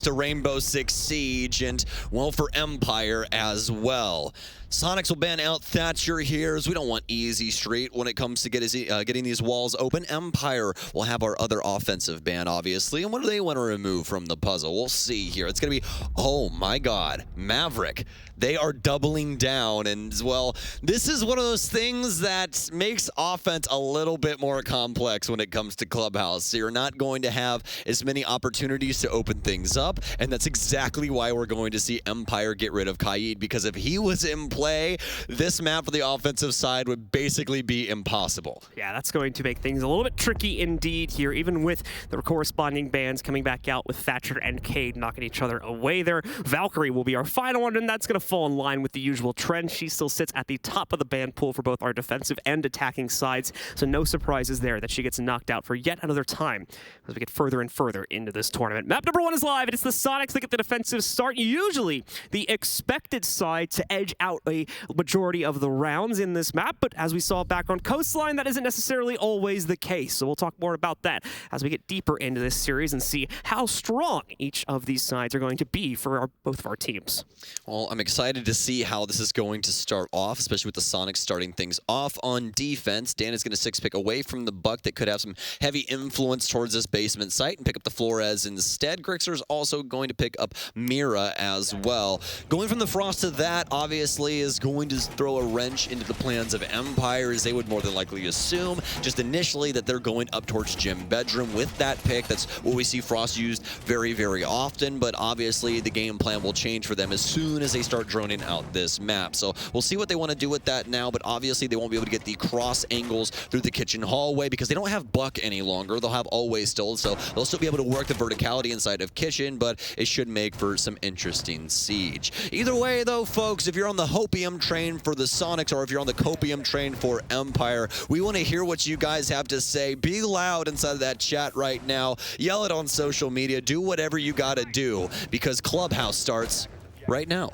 to Rainbow Six Siege and, well, for Empire as well. Soniqs will ban out Thatcher here, as we don't want easy street when it comes to getting these walls open. Empire will have our other offensive ban, obviously. And what do they want to remove from the puzzle? We'll see here. It's going to be, oh my god, Maverick. They are doubling down, and, well, this is one of those things that makes offense a little bit more complex when it comes to Clubhouse. So you're not going to have as many opportunities to open things up, and that's exactly why we're going to see Empire get rid of Kaid, because if he was in play, this map for the offensive side would basically be impossible. Yeah, that's going to make things a little bit tricky indeed here, even with the corresponding bans coming back out with Thatcher and Kaid knocking each other away there. Valkyrie will be our final one, and that's going to fall in line with the usual trend. She still sits at the top of the ban pool for both our defensive and attacking sides, so no surprises there that she gets knocked out for yet another time as we get further and further into this tournament. Map number 1 is live, and it's the Soniqs that get the defensive start. Usually the expected side to edge out a majority of the rounds in this map, but as we saw back on Coastline, that isn't necessarily always the case. So we'll talk more about that as we get deeper into this series and see how strong each of these sides are going to be for both of our teams. Well, I'm excited to see how this is going to start off, especially with the Soniqs starting things off on defense. Dan is going to 6-pick away from the Buck that could have some heavy influence towards this basement site and pick up the Flores instead. Grixer's also going to pick up Mira as well. Going from the Frost to that, obviously, is going to throw a wrench into the plans of Empire, as they would more than likely assume, just initially, that they're going up towards Gym Bedroom with that pick. That's what we see Frost used very, very often, but obviously the game plan will change for them as soon as they start droning out this map. So we'll see what they want to do with that now, but obviously they won't be able to get the cross angles through the kitchen hallway because they don't have Buck any longer. They'll have Always still, so they'll still be able to work the verticality inside of kitchen, but it should make for some interesting siege. Either way, though, folks, if you're on the Hopium train for the Soniqs or if you're on the Copium train for Empire, we want to hear what you guys have to say. Be loud inside of that chat right now. Yell it on social media. Do whatever you got to do, because Clubhouse starts right now.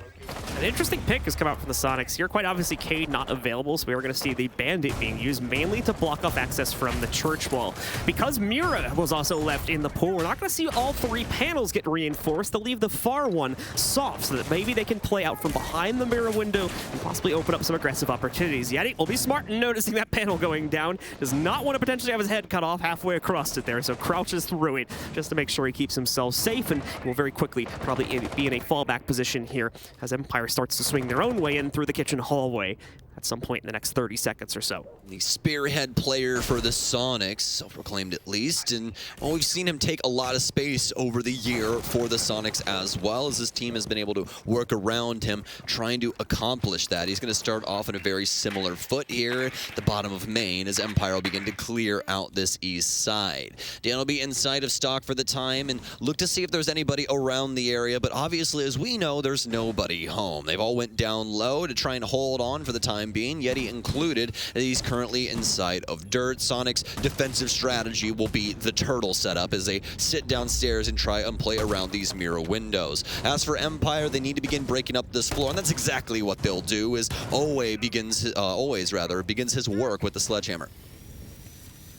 An interesting pick has come out from the Soniqs here. Quite obviously, Kaid not available, so we are going to see the Bandit being used mainly to block off access from the church wall. Because Mira was also left in the pool, we're not going to see all 3 panels get reinforced. They'll leave the far one soft so that maybe they can play out from behind the Mira window and possibly open up some aggressive opportunities. Yeti will be smart in noticing that panel going down. Does not want to potentially have his head cut off halfway across it there, so crouches through it just to make sure he keeps himself safe, and will very quickly probably be in a fallback position here as Empire starts to swing their own way in through the kitchen hallway at some point in the next 30 seconds or so. The spearhead player for the Soniqs, self-proclaimed at least, and well, we've seen him take a lot of space over the year for the Soniqs as well, as his team has been able to work around him, trying to accomplish that. He's going to start off in a very similar foot here at the bottom of main, as Empire will begin to clear out this east side. Dan will be inside of stock for the time and look to see if there's anybody around the area, but obviously, as we know, there's nobody home. They've all went down low to try and hold on for the time being, Yeti included, as he's currently inside of dirt. Soniqs' defensive strategy will be the turtle setup as they sit downstairs and try and play around these mirror windows. As for Empire, they need to begin breaking up this floor, and that's exactly what they'll do, as Always begins his work with the sledgehammer.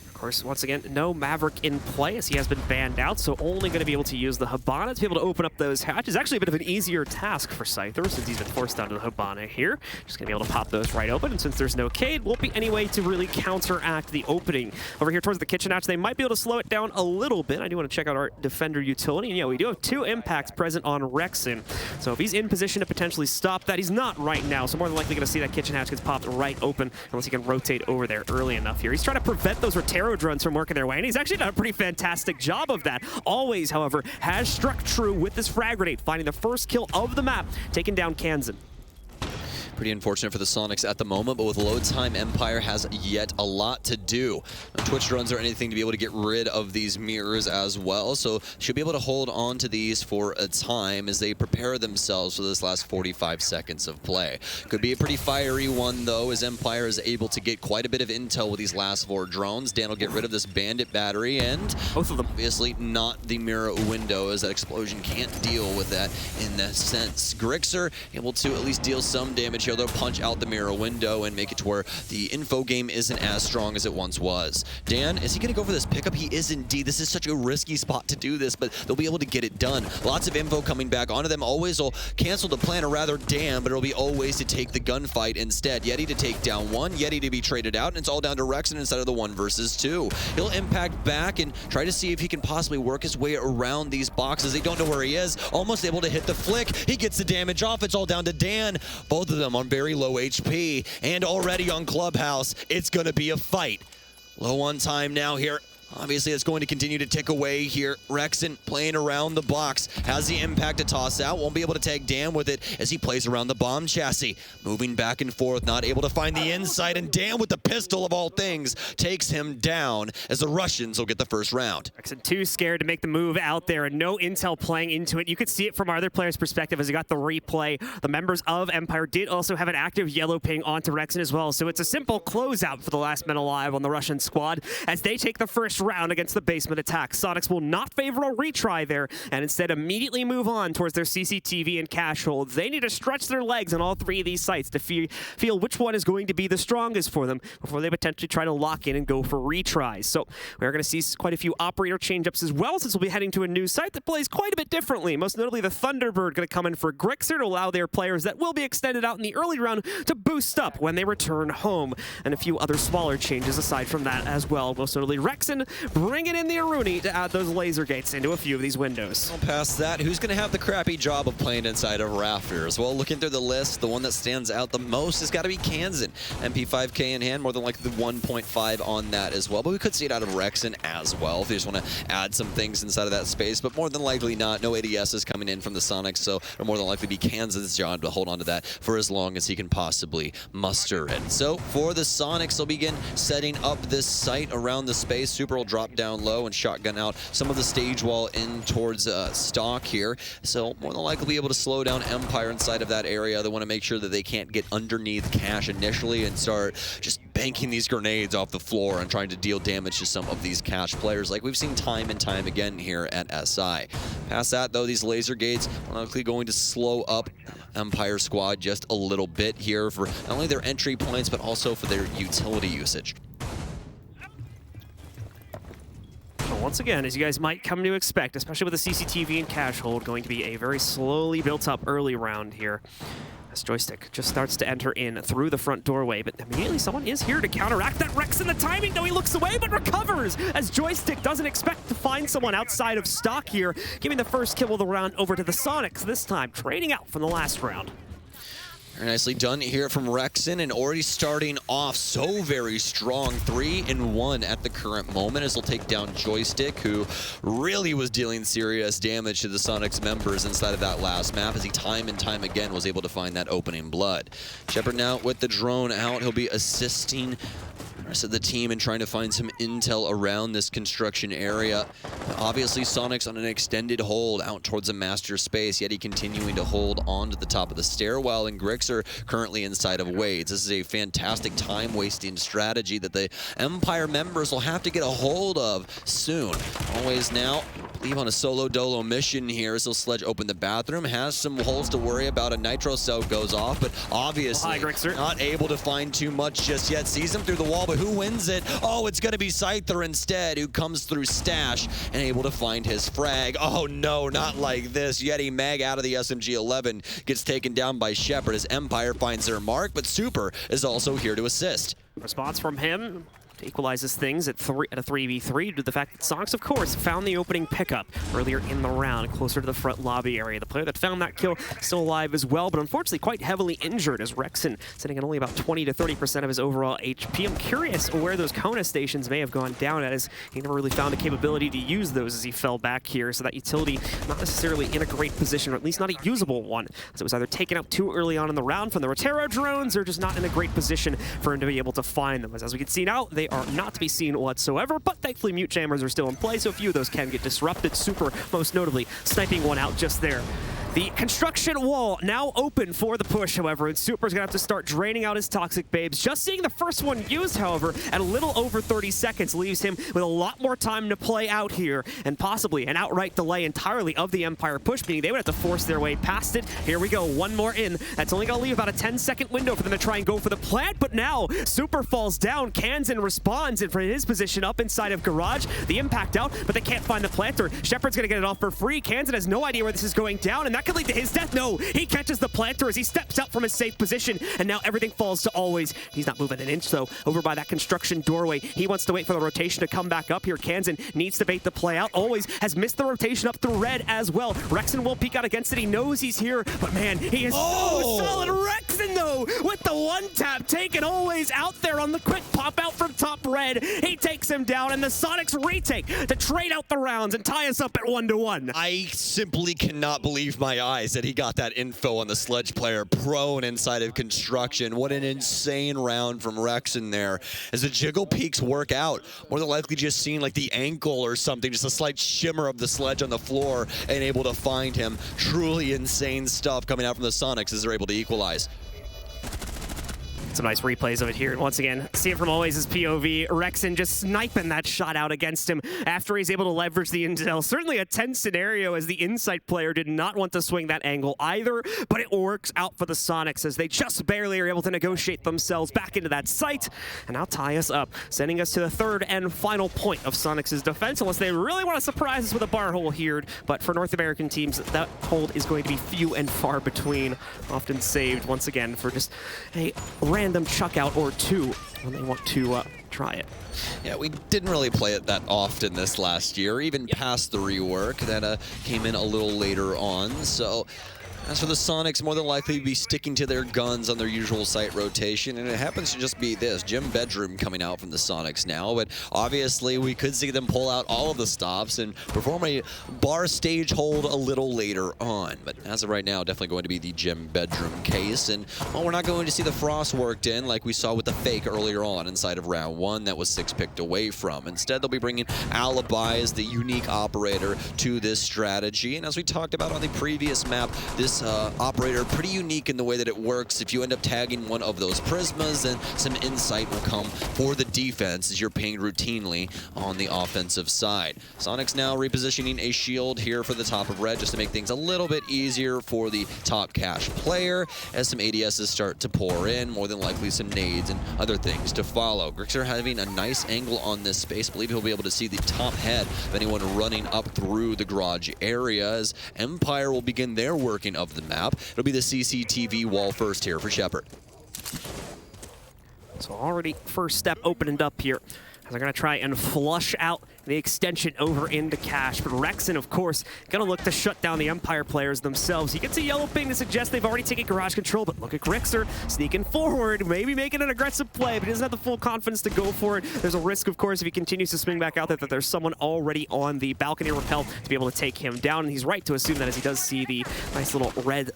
Of course, once again, no Maverick in play as he has been banned out, so only going to be able to use the Hibana to be able to open up those hatches. Actually a bit of an easier task for Scyther since he's been forced down to the Hibana here. Just going to be able to pop those right open, and since there's no Kaid, won't be any way to really counteract the opening. Over here towards the kitchen hatch, they might be able to slow it down a little bit. I do want to check out our Defender utility, and yeah, we do have 2 impacts present on Rexon. So if he's in position to potentially stop that, he's not right now, so more than likely going to see that kitchen hatch gets popped right open unless he can rotate over there early enough here. He's trying to prevent those Rotero drones from working their way, and he's actually done a pretty fantastic job of that. Always, however, has struck true with this frag grenade, finding the first kill of the map, taking down Kansan. Pretty unfortunate for the Soniqs at the moment, but with load time, Empire has yet a lot to do. No Twitch drones or anything to be able to get rid of these mirrors as well, so should be able to hold on to these for a time as they prepare themselves for this last 45 seconds of play. Could be a pretty fiery one, though, as Empire is able to get quite a bit of intel with these last 4 drones. Dan will get rid of this Bandit battery, and both of them. Obviously not the mirror window, as that explosion can't deal with that in that sense. Grixer able to at least deal some damage here. They'll punch out the mirror window and make it to where the info game isn't as strong as it once was. Dan, is he going to go for this pickup? He is indeed. This is such a risky spot to do this, but they'll be able to get it done. Lots of info coming back onto them. Always will cancel the plan, or rather Dan, but it'll be always to take the gunfight instead. Yeti to take down one, Yeti to be traded out, and it's all down to Rexen instead of the 1 versus 2. He'll impact back and try to see if he can possibly work his way around these boxes. They don't know where he is. Almost able to hit the flick. He gets the damage off. It's all down to Dan. Both of them on very low HP, and already on Clubhouse, it's going to be a fight. Low on time now here. Obviously, it's going to continue to tick away here. Rexen playing around the box. Has the impact to toss out. Won't be able to tag Dan with it as he plays around the bomb chassis. Moving back and forth, not able to find the inside. And Dan with the pistol of all things takes him down as the Russians will get the first round. Rexen too scared to make the move out there, and no intel playing into it. You could see it from our other player's perspective as he got the replay. The members of Empire did also have an active yellow ping onto Rexen as well. So it's a simple closeout for the last men alive on the Russian squad as they take the first round against the basement attack. Soniqs will not favor a retry there and instead immediately move on towards their CCTV and cash hold. They need to stretch their legs on all 3 of these sites to feel which one is going to be the strongest for them before they potentially try to lock in and go for retries. So we're going to see quite a few operator change-ups as well, since we'll be heading to a new site that plays quite a bit differently. Most notably, the Thunderbird going to come in for Grixer to allow their players that will be extended out in the early round to boost up when they return home, and a few other smaller changes aside from that as well. Most notably, Rexen bringing in the Aruni to add those laser gates into a few of these windows. Past that, who's going to have the crappy job of playing inside of rafters? Well, looking through the list, the one that stands out the most has got to be Kansan. MP5K in hand, more than likely the 1.5 on that as well. But we could see it out of Rexen as well if they just want to add some things inside of that space. But more than likely not. No ADS is coming in from the Soniqs, so it'll more than likely be Kansan's job to hold on to that for as long as he can possibly muster it. So for the Soniqs, they'll begin setting up this site around the space. Super will drop down low and shotgun out some of the stage wall in towards stock here. So more than likely be able to slow down Empire inside of that area. They want to make sure that they can't get underneath cash initially and start just banking these grenades off the floor and trying to deal damage to some of these cash players like we've seen time and time again here at SI. Past that though, these laser gates are likely going to slow up Empire squad just a little bit here for not only their entry points but also for their utility usage. Once again, as you guys might come to expect, especially with the CCTV and cash hold, going to be a very slowly built up early round here. As Joystick just starts to enter in through the front doorway, but immediately someone is here to counteract that. Rexen, the timing, though, he looks away but recovers as Joystick doesn't expect to find someone outside of stock here, giving the first kill of the round over to the Soniqs, this time trading out from the last round. Very nicely done here from Rexen, and already starting off so very strong. 3-1 at the current moment as he'll take down Joystick, who really was dealing serious damage to the Soniqs members inside of that last map as he time and time again was able to find that opening blood. Shepard now with the drone out. He'll be assisting the rest of the team in trying to find some intel around this construction area. Obviously, Soniqs on an extended hold out towards the master space, yet he continuing to hold on to the top of the stairwell, and Grixer currently inside of Wades. This is a fantastic time-wasting strategy that the Empire members will have to get a hold of soon. Always now, I believe on a solo dolo mission here, so Sledge open the bathroom, has some holes to worry about. A nitro cell goes off, but obviously not able to find too much just yet. Sees him through the wall, but who wins it? Oh, it's going to be Scyther instead, who comes through Stash and able to find his frag. Oh no, not like this. Yeti Mag out of the SMG-11 gets taken down by Shepard as Empire finds their mark, but Super is also here to assist. Response from him equalizes things at a 3v3 due to the fact that Soniqs, of course, found the opening pickup earlier in the round, closer to the front lobby area. The player that found that kill still alive as well, but unfortunately quite heavily injured as Rexen sitting at only about 20 to 30% of his overall HP. I'm curious where those Kona stations may have gone down at, as he never really found a capability to use those as he fell back here, so that utility not necessarily in a great position, or at least not a usable one, as it was either taken out too early on in the round from the Rotero drones or just not in a great position for him to be able to find them. As we can see now, they are not to be seen whatsoever, but thankfully mute jammers are still in play, so a few of those can get disrupted. Super, most notably, sniping one out just there. The construction wall now open for the push, however, and Super's going to have to start draining out his Toxic Babes. Just seeing the first one used, however, at a little over 30 seconds leaves him with a lot more time to play out here, and possibly an outright delay entirely of the Empire push, meaning they would have to force their way past it. Here we go, one more in. That's only going to leave about a 10-second window for them to try and go for the plant, but now Super falls down. Kansan responds, and from his position up inside of Garage, the impact out, but they can't find the planter. Shepard's going to get it off for free. Kansan has no idea where this is going down, and that could lead to his death. No, he catches the planter as he steps out from his safe position, and now everything falls to Always. He's not moving an inch, though, over by that construction doorway. He wants to wait for the rotation to come back up here. Kansan needs to bait the play out. Always has missed the rotation up through red as well. Rexon will peek out against it. He knows he's here, but man, he is so solid. Rexon, though, with the one-tap, taking Always out there on the quick pop out from top red. He takes him down, and the Soniqs retake to trade out the rounds and tie us up at 1-1. I simply cannot believe my eyes that he got that info on the Sledge player prone inside of construction. What an insane round from Rexon there. As the jiggle peaks work out, more than likely just seeing like the ankle or something, just a slight shimmer of the Sledge on the floor, and able to find him. Truly insane stuff coming out from the Soniqs as they're able to equalize. Some nice replays of it here. And once again, see it from Always' POV. Rexon just sniping that shot out against him after he's able to leverage the intel. Certainly a tense scenario as the Insight player did not want to swing that angle either, but it works out for the Soniqs as they just barely are able to negotiate themselves back into that site and now tie us up, sending us to the third and final point of Soniqs' defense, unless they really want to surprise us with a bar hole here. But for North American teams, that hold is going to be few and far between, often saved once again for just a random chuck out or two when they want to try it. Yeah, we didn't really play it that often this last year, even past the rework that came in a little later on. So as for the Soniqs, more than likely be sticking to their guns on their usual site rotation, and it happens to just be this gym bedroom coming out from the Soniqs now. But obviously, we could see them pull out all of the stops and perform a bar stage hold a little later on. But as of right now, definitely going to be the gym bedroom case. And well, we're not going to see the Frost worked in like we saw with the Fake earlier on inside of round one that was 6 picked away from. Instead, they'll be bringing Alibi as the unique operator to this strategy. And as we talked about on the previous map, this operator pretty unique in the way that it works. If you end up tagging one of those Prismas, then some insight will come for the defense as you're pinged routinely on the offensive side. Soniqs now repositioning a shield here for the top of red just to make things a little bit easier for the top cash player as some ADSs start to pour in, more than likely some nades and other things to follow. Grixer having a nice angle on this space. I believe he'll be able to see the top head of anyone running up through the garage area as Empire will begin their working of the map. It'll be the CCTV wall first here for Shepard. So already first step opened up here. They're going to try and flush out the extension over into Cash. But Rexon, of course, going to look to shut down the Empire players themselves. He gets a yellow ping to suggest they've already taken garage control, but look at Grixer sneaking forward, maybe making an aggressive play, but he doesn't have the full confidence to go for it. There's a risk, of course, if he continues to swing back out there, that there's someone already on the balcony rappel to be able to take him down. And he's right to assume that as he does see the nice little red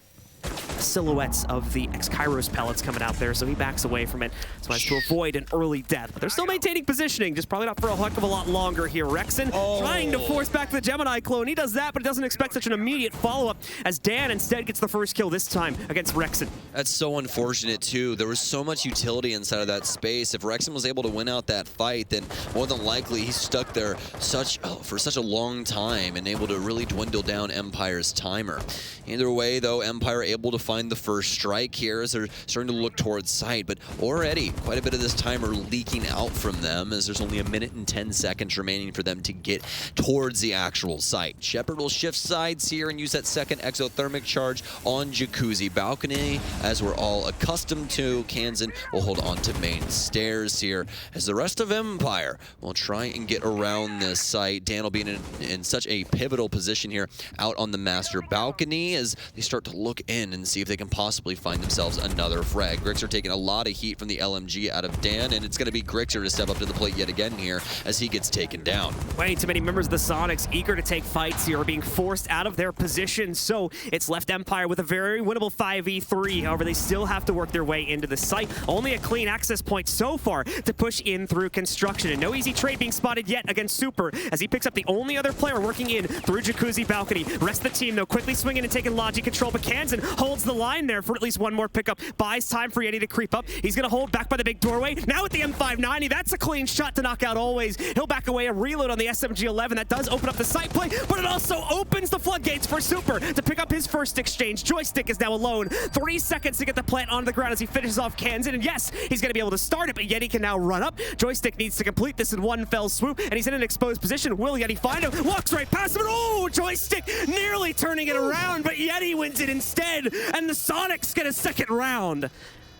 silhouettes of the X-Kairos pellets coming out there, so he backs away from it so as to avoid an early death. But they're still maintaining positioning, just probably not for a heck of a lot longer here. Rexon trying to force back the Gemini clone. He does that, but he doesn't expect such an immediate follow-up as Dan instead gets the first kill this time against Rexon. That's so unfortunate, too. There was so much utility inside of that space. If Rexon was able to win out that fight, then more than likely he's stuck there for such a long time and able to really dwindle down Empire's timer. Either way, though, Empire able to find the first strike here as they're starting to look towards sight, but already quite a bit of this timer leaking out from them as there's only 1 minute and 10 seconds remaining for them to get towards the actual site. Shepard will shift sides here and use that second exothermic charge on Jacuzzi Balcony, as we're all accustomed to. Kansan will hold on to main stairs here as the rest of Empire will try and get around this site. Dan will be in such a pivotal position here out on the master balcony as they start to look in and see if they can possibly find themselves another frag. Grixer taking a lot of heat from the LMG out of Dan, and it's going to be Grixer to step up to the plate yet again here as he gets taken down. Way too many members of the Sonics eager to take fights here are being forced out of their position, so it's left Empire with a very winnable 5v3. However, they still have to work their way into the site. Only a clean access point so far to push in through construction, and no easy trade being spotted yet against Super as he picks up the only other player working in through Jacuzzi balcony. Rest of the team, though, quickly swinging and taking Logi control, but Kansan holds the line there for at least one more pickup. Buys time for Yeti to creep up. He's going to hold back by the big doorway. Now with the M590, that's a clean shot to knock out Always. He'll back away a reload on the SMG-11. That does open up the site play, but it also opens the floodgates for Super to pick up his first exchange. Joystick is now alone. 3 seconds to get the plant on the ground as he finishes off Kansan, and yes, he's going to be able to start it, but Yeti can now run up. Joystick needs to complete this in one fell swoop, and he's in an exposed position. Will Yeti find him? Walks right past him, and oh, Joystick nearly turning it around, but Yeti wins it instead, and the Sonics get a second round.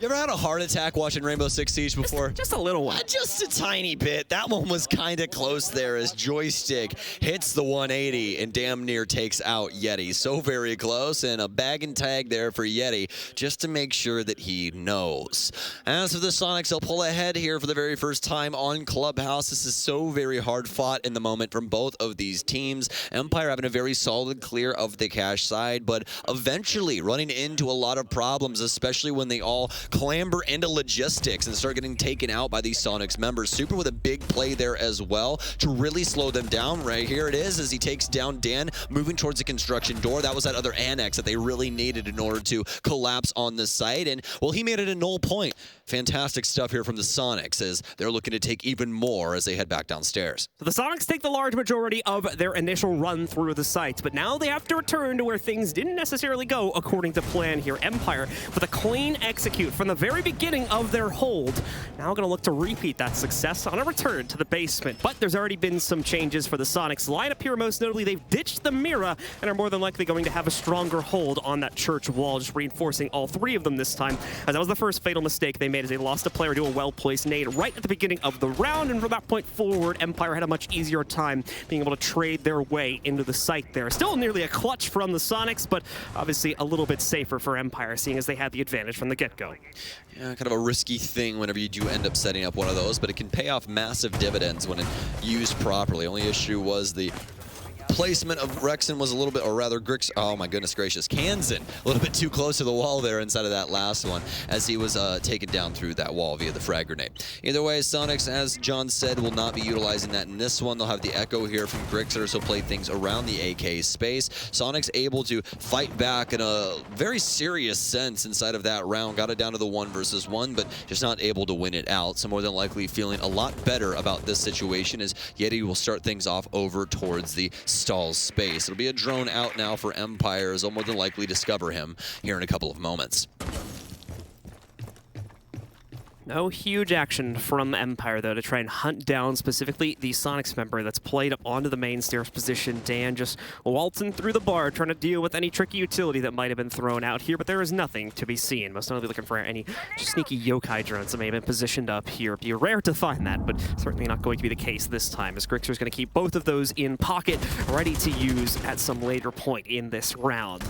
You ever had a heart attack watching Rainbow Six Siege before? Just a little one. Just a tiny bit. That one was kind of close there as Joystick hits the 180 and damn near takes out Yeti. So very close, and a bag and tag there for Yeti just to make sure that he knows. As for the Sonics, they'll pull ahead here for the very first time on Clubhouse. This is so very hard fought in the moment from both of these teams. Empire having a very solid clear of the cash side, but eventually running into a lot of problems, especially when they all clamber into logistics and start getting taken out by these Sonics members. Super with a big play there as well to really slow them down. Right here it is as he takes down Dan, moving towards the construction door. That was that other annex that they really needed in order to collapse on the site. And, well, he made it a null point. Fantastic stuff here from the Sonics as they're looking to take even more as they head back downstairs. So the Sonics take the large majority of their initial run through the sites, but now they have to return to where things didn't necessarily go according to plan here. Empire with a clean execute from the very beginning of their hold. Now going to look to repeat that success on a return to the basement, but there's already been some changes for the Sonics lineup here. Most notably, they've ditched the Mira and are more than likely going to have a stronger hold on that church wall, just reinforcing all three of them this time, as that was the first fatal mistake they made as they lost a player to a well-placed nade right at the beginning of the round, and from that point forward, Empire had a much easier time being able to trade their way into the site there. Still nearly a clutch from the Sonics, but obviously a little bit safer for Empire, seeing as they had the advantage from the get-go. Yeah, kind of a risky thing whenever you do end up setting up one of those, but it can pay off massive dividends when used properly. Only issue was the placement of Rexon was a little bit, or rather Grix, oh my goodness gracious, Kansan, a little bit too close to the wall there inside of that last one as he was taken down through that wall via the frag grenade. Either way, Sonics, as John said, will not be utilizing that in this one. They'll have the Echo here from Grixer, so play things around the AK space. Sonics able to fight back in a very serious sense inside of that round. Got it down to the 1 versus 1, but just not able to win it out. So more than likely feeling a lot better about this situation as Yeti will start things off over towards the stall space. It'll be a drone out now for Empire, as they'll more than likely discover him here in a couple of moments. No huge action from Empire, though, to try and hunt down specifically the Sonics member that's played up onto the main stairs position. Dan just waltzing through the bar, trying to deal with any tricky utility that might have been thrown out here, but there is nothing to be seen. Most notably looking for any sneaky yokai drones that may have been positioned up here. It'd be rare to find that, but certainly not going to be the case this time, as Grixer's going to keep both of those in pocket, ready to use at some later point in this round.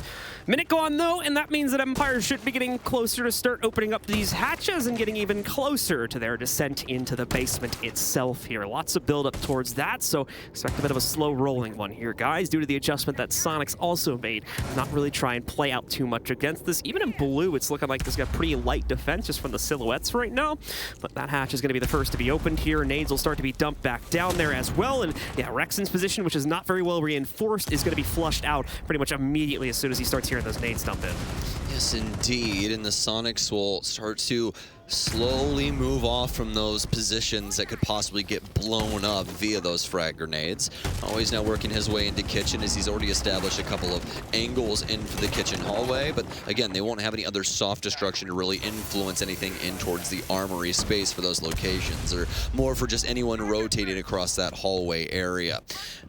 Minute gone, though, and that means that Empire should be getting closer to start opening up these hatches and getting even closer to their descent into the basement itself here. Lots of build up towards that, so expect a bit of a slow rolling one here, guys, due to the adjustment that Sonics also made. Not really try and play out too much against this. Even in blue, it's looking like this got pretty light defense just from the silhouettes right now, but that hatch is going to be the first to be opened here. Nades will start to be dumped back down there as well, and yeah, Rexon's position, which is not very well reinforced, is going to be flushed out pretty much immediately as soon as he starts hearing those nades dump in. Yes, indeed, and the Sonics will start to slowly move off from those positions that could possibly get blown up via those frag grenades. Always now working his way into kitchen as he's already established a couple of angles in for the kitchen hallway, but again, they won't have any other soft destruction to really influence anything in towards the armory space for those locations, or more for just anyone rotating across that hallway area.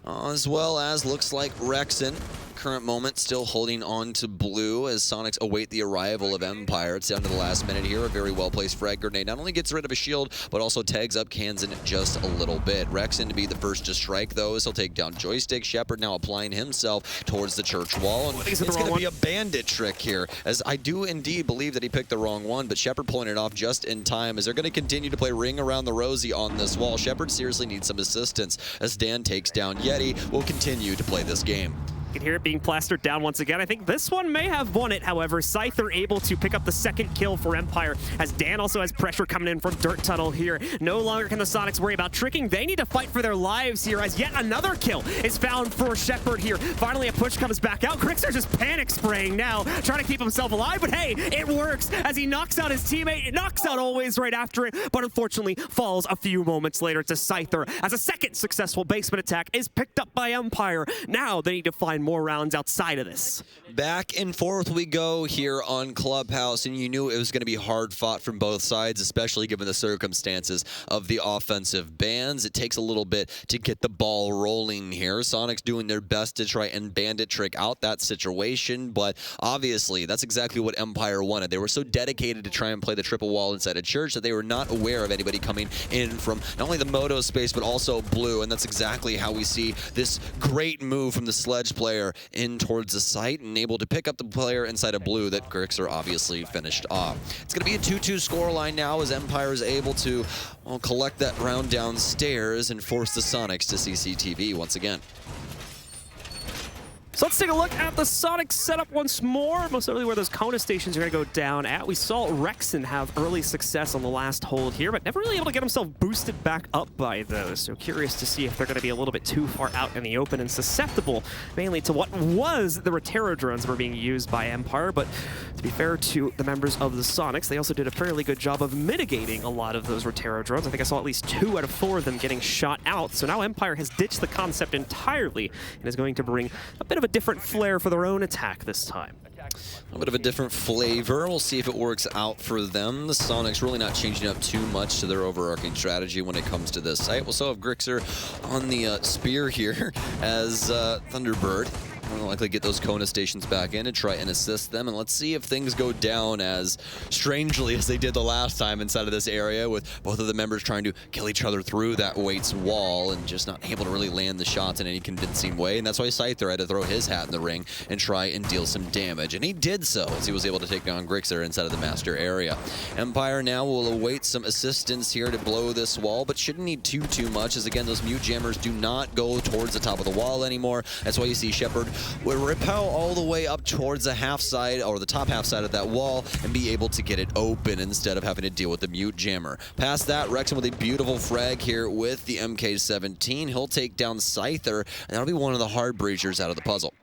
As well as looks like Rexon Current moment still holding on to blue as Soniqs await the arrival of Empire. It's down to the last minute here. A very well-placed frag grenade not only gets rid of a shield, but also tags up Kansan just a little bit. Rexen to be the first to strike, though, as he'll take down Joystick. Shepard now applying himself towards the church wall. And it's going to be a bandit trick here, as I do indeed believe that he picked the wrong one, but Shepard pulling it off just in time, as they're going to continue to play Ring Around the Rosie on this wall. Shepard seriously needs some assistance as Dan takes down Yeti. Will continue to play this game. You can hear it being plastered down once again. I think this one may have won it, however. Scyther able to pick up the second kill for Empire, as Dan also has pressure coming in from Dirt Tunnel here. No longer can the Soniqs worry about tricking. They need to fight for their lives here, as yet another kill is found for Shepard here. Finally, a push comes back out. Grixer just panic spraying now, trying to keep himself alive, but hey, it works as he knocks out his teammate. It knocks out Always right after it, but unfortunately falls a few moments later to Scyther, as a second successful basement attack is picked up by Empire. Now they need to find more rounds outside of this. Back and forth we go here on Clubhouse, and you knew it was going to be hard fought from both sides, especially given the circumstances of the offensive bans. It takes a little bit to get the ball rolling here. Soniqs doing their best to try and bandit trick out that situation, but obviously that's exactly what Empire wanted. They were so dedicated to try and play the triple wall inside a church that they were not aware of anybody coming in from not only the Moto space, but also blue, and that's exactly how we see this great move from the Sledge player in towards the site and able to pick up the player inside of blue that Grixer obviously finished off. It's going to be a 2-2 scoreline now, as Empire is able to collect that round downstairs and force the Soniqs to CCTV once again. So let's take a look at the Soniqs setup once more, most notably where those Kona stations are going to go down at. We saw Rexen have early success on the last hold here, but never really able to get himself boosted back up by those. So curious to see if they're going to be a little bit too far out in the open and susceptible mainly to what was the Rotero drones that were being used by Empire. But to be fair to the members of the Soniqs, they also did a fairly good job of mitigating a lot of those Rotero drones. I think I saw at least 2 out of 4 of them getting shot out. So now Empire has ditched the concept entirely and is going to bring a bit of a different flair for their own attack this time. A bit of a different flavor. We'll see if it works out for them. The Soniqs really not changing up too much to their overarching strategy when it comes to this site. We'll still have Grixer on the spear here as Thunderbird will likely get those Kona stations back in and try and assist them. And let's see if things go down as strangely as they did the last time inside of this area, with both of the members trying to kill each other through that Waits wall and just not able to really land the shots in any convincing way. And that's why Scyther had to throw his hat in the ring and try and deal some damage. And he did so as he was able to take down Grixer inside of the master area. Empire now will await some assistance here to blow this wall, but shouldn't need too much, as again, those mute jammers do not go towards the top of the wall anymore. That's why you see Shepard will repel all the way up towards the half side, or the top half side of that wall, and be able to get it open instead of having to deal with the mute jammer. Past that, Rexen with a beautiful frag here with the MK17. He'll take down Scyther, and that'll be one of the hard breachers out of the puzzle.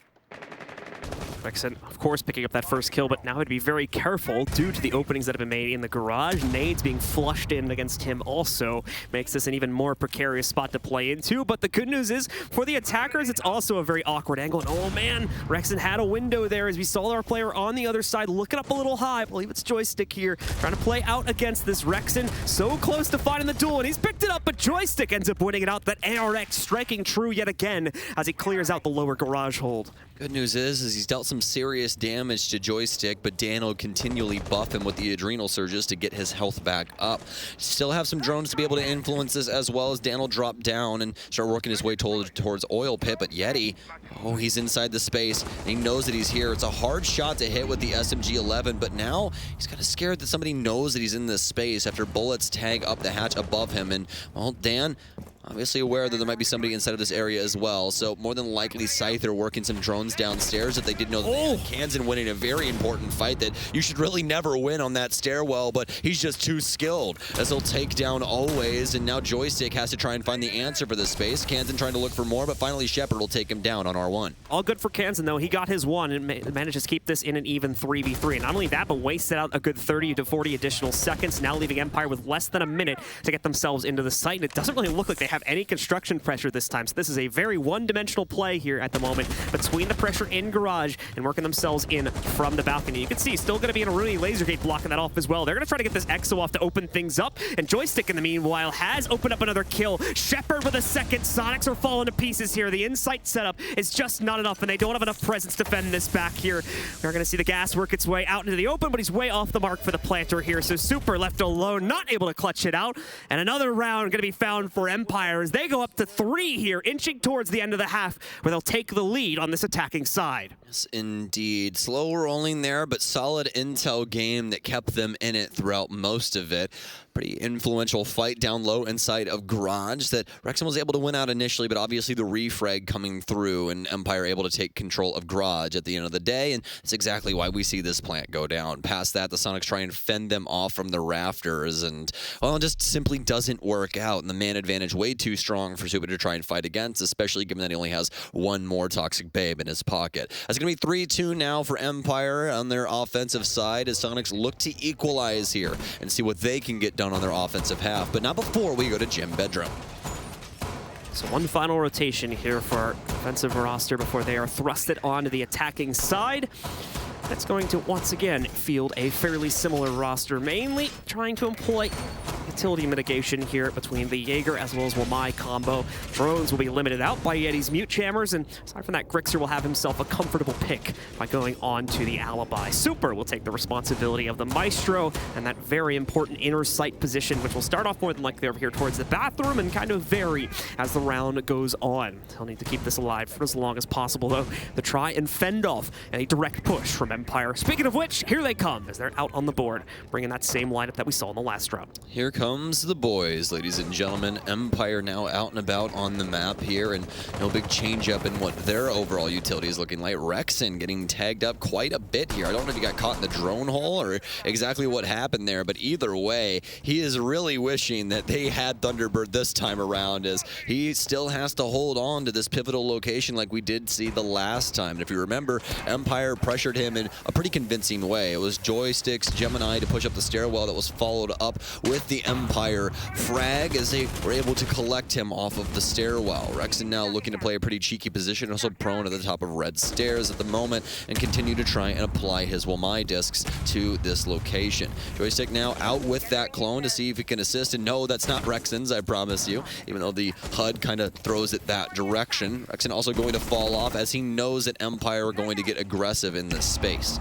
Rexen, of course, picking up that first kill, but now had to be very careful due to the openings that have been made in the garage. Nades being flushed in against him also makes this an even more precarious spot to play into. But the good news is, for the attackers, it's also a very awkward angle. And oh man, Rexen had a window there as we saw our player on the other side looking up a little high. I believe it's Joystick here, trying to play out against this Rexen. So close to finding the duel, and he's picked it up, but Joystick ends up winning it out. That ARX striking true yet again as he clears out the lower garage hold. Good news is he's dealt some serious damage to Joystick, but Dan will continually buff him with the adrenal surges to get his health back up. Still have some drones to be able to influence this, as well as Dan will drop down and start working his way towards Oil Pit. But Yeti, oh, he's inside the space. And he knows that he's here. It's a hard shot to hit with the SMG-11, but now he's kind of scared that somebody knows that he's in this space after bullets tag up the hatch above him. And, well, Dan, obviously aware that there might be somebody inside of this area as well, so more than likely Scyther working some drones downstairs if they did know that they had Kansan winning a very important fight that you should really never win on that stairwell, but he's just too skilled as he'll take down Always, and now Joystick has to try and find the answer for this space. Kansan trying to look for more, but finally Shepard will take him down on R1. All good for Kansan though. He got his one and manages to keep this in an even 3v3. And not only that, but wasted out a good 30 to 40 additional seconds, now leaving Empire with less than a minute to get themselves into the site. And it doesn't really look like they have have any construction pressure this time. So this is a very one-dimensional play here at the moment between the pressure in garage and working themselves in from the balcony. You can see still going to be in a Rooney laser gate blocking that off as well. They're going to try to get this Exo off to open things up, and Joystick in the meanwhile has opened up another kill. Shepard with a second. Soniqs are falling to pieces here. The Insight setup is just not enough, and they don't have enough presence to fend this back here. We're going to see the gas work its way out into the open, but he's way off the mark for the planter here. So Super left alone, not able to clutch it out. And another round going to be found for Empire as they go up to 3 here, inching towards the end of the half, where they'll take the lead on this attacking side. Yes, indeed. Slow rolling there, but solid intel game that kept them in it throughout most of it. Pretty influential fight down low inside of Garage that Rexon was able to win out initially, but obviously the refrag coming through and Empire able to take control of Garage at the end of the day, and that's exactly why we see this plant go down. Past that, the Soniqs try and fend them off from the rafters, and, well, it just simply doesn't work out, and the man advantage way too strong for Super to try and fight against, especially given that he only has one more Toxic Babe in his pocket. That's going to be 3-2 now for Empire on their offensive side as Soniqs look to equalize here and see what they can get done on their offensive half, but not before we go to Gym Bedroom. So one final rotation here for our defensive roster before they are thrusted onto the attacking side. That's going to once again field a fairly similar roster, mainly trying to employ utility mitigation here between the Jaeger as well as Wamai combo. Drones will be limited out by Yeti's Mute Jammers, and aside from that, Grixer will have himself a comfortable pick by going on to the Alibi. Super will take the responsibility of the Maestro and that very important inner sight position, which will start off more than likely over here towards the bathroom and kind of vary as the round goes on. He'll need to keep this alive for as long as possible, though, to try and fend off any direct push from Empire. Speaking of which, here they come as they're out on the board, bringing that same lineup that we saw in the last round. Here comes the boys, ladies and gentlemen. Empire now out and about on the map here, and no big change up in what their overall utility is looking like. Rexon getting tagged up quite a bit here. I don't know if he got caught in the drone hole or exactly what happened there, but either way, he is really wishing that they had Thunderbird this time around, as he still has to hold on to this pivotal location like we did see the last time. And if you remember, Empire pressured him in a pretty convincing way. It was Joysticks, Gemini to push up the stairwell that was followed up with the Empire frag as they were able to collect him off of the stairwell. Rexon now looking to play a pretty cheeky position, also prone at the top of red stairs at the moment, and continue to try and apply his Wamai discs to this location. Joystick now out with that clone to see if he can assist, and no, that's not Rexon's, I promise you, even though the HUD kind of throws it that direction. Rexon also going to fall off as he knows that Empire are going to get aggressive in this space.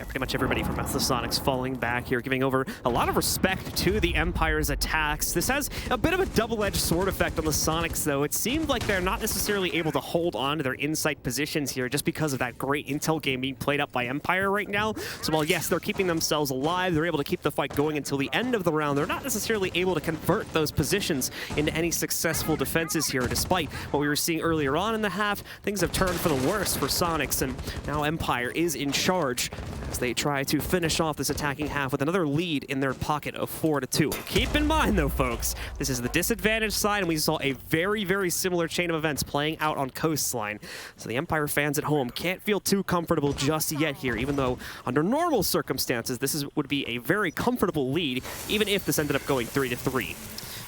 Pretty much everybody from the Soniqs falling back here, giving over a lot of respect to the Empire's attacks. This has a bit of a double-edged sword effect on the Soniqs, though. It seemed like they're not necessarily able to hold on to their insight positions here just because of that great intel game being played up by Empire right now. So while, yes, they're keeping themselves alive, they're able to keep the fight going until the end of the round, they're not necessarily able to convert those positions into any successful defenses here. Despite what we were seeing earlier on in the half, things have turned for the worse for Soniqs, and now Empire is in charge as they try to finish off this attacking half with another lead in their pocket of 4-2. Keep in mind, though, folks, this is the disadvantaged side, and we saw a very, very similar chain of events playing out on Coastline. So the Empire fans at home can't feel too comfortable just yet here, even though under normal circumstances, this would be a very comfortable lead, even if this ended up going 3-3.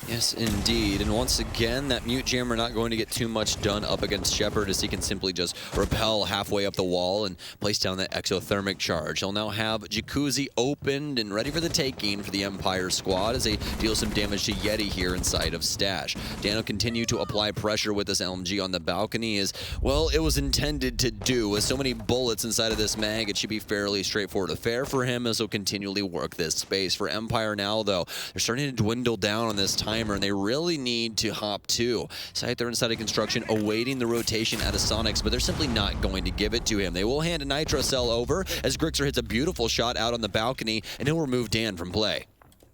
Yes, indeed. And once again, that Mute Jammer not going to get too much done up against Shepard, as he can simply just rappel halfway up the wall and place down that exothermic charge. He'll now have Jacuzzi opened and ready for the taking for the Empire squad as they deal some damage to Yeti here inside of Stash. Dan will continue to apply pressure with this LMG on the balcony, as, well, it was intended to do. With so many bullets inside of this mag, it should be fairly straightforward affair for him, as he'll continually work this space. For Empire now, though, they're starting to dwindle down on this time, and they really need to hop too. Scyther inside of construction awaiting the rotation out of Soniqs, but they're simply not going to give it to him. They will hand a Nitro Cell over as Grixer hits a beautiful shot out on the balcony, and he'll remove Dan from play.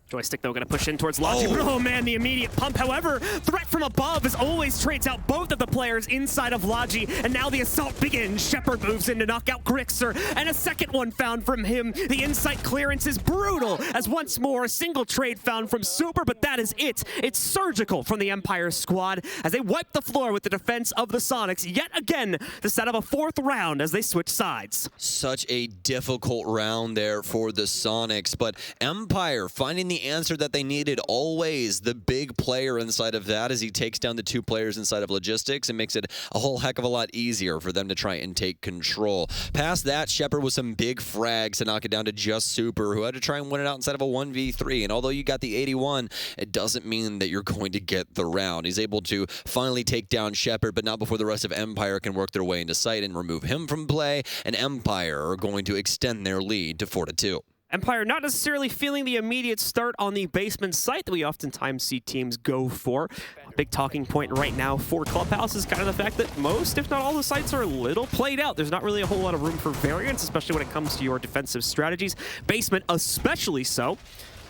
Joystick, though, going to push in towards Logic. Oh, man, the immediate pump. However, threat from above as always trades out both of the players inside of Logi, and now the assault begins. Shepard moves in to knock out Grixer, and a second one found from him. The insight clearance is brutal, as once more a single trade found from Super, but that is it. It's surgical from the Empire squad as they wipe the floor with the defense of the Soniqs, yet again to set up a fourth round as they switch sides. Such a difficult round there for the Soniqs, but Empire finding the the answer that they needed. Always the big player inside of that as he takes down the 2 players inside of logistics and makes it a whole heck of a lot easier for them to try and take control. Past that, Shepard with some big frags to knock it down to just Super, who had to try and win it out inside of a 1v3. And although you got the 81, it doesn't mean that you're going to get the round. He's able to finally take down Shepard, but not before the rest of Empire can work their way into sight and remove him from play, and Empire are going to extend their lead to 4-2. Empire not necessarily feeling the immediate start on the basement site that we oftentimes see teams go for. A big talking point right now for Clubhouse is kind of the fact that most, if not all, the sites are a little played out. There's not really a whole lot of room for variance, especially when it comes to your defensive strategies. Basement especially so.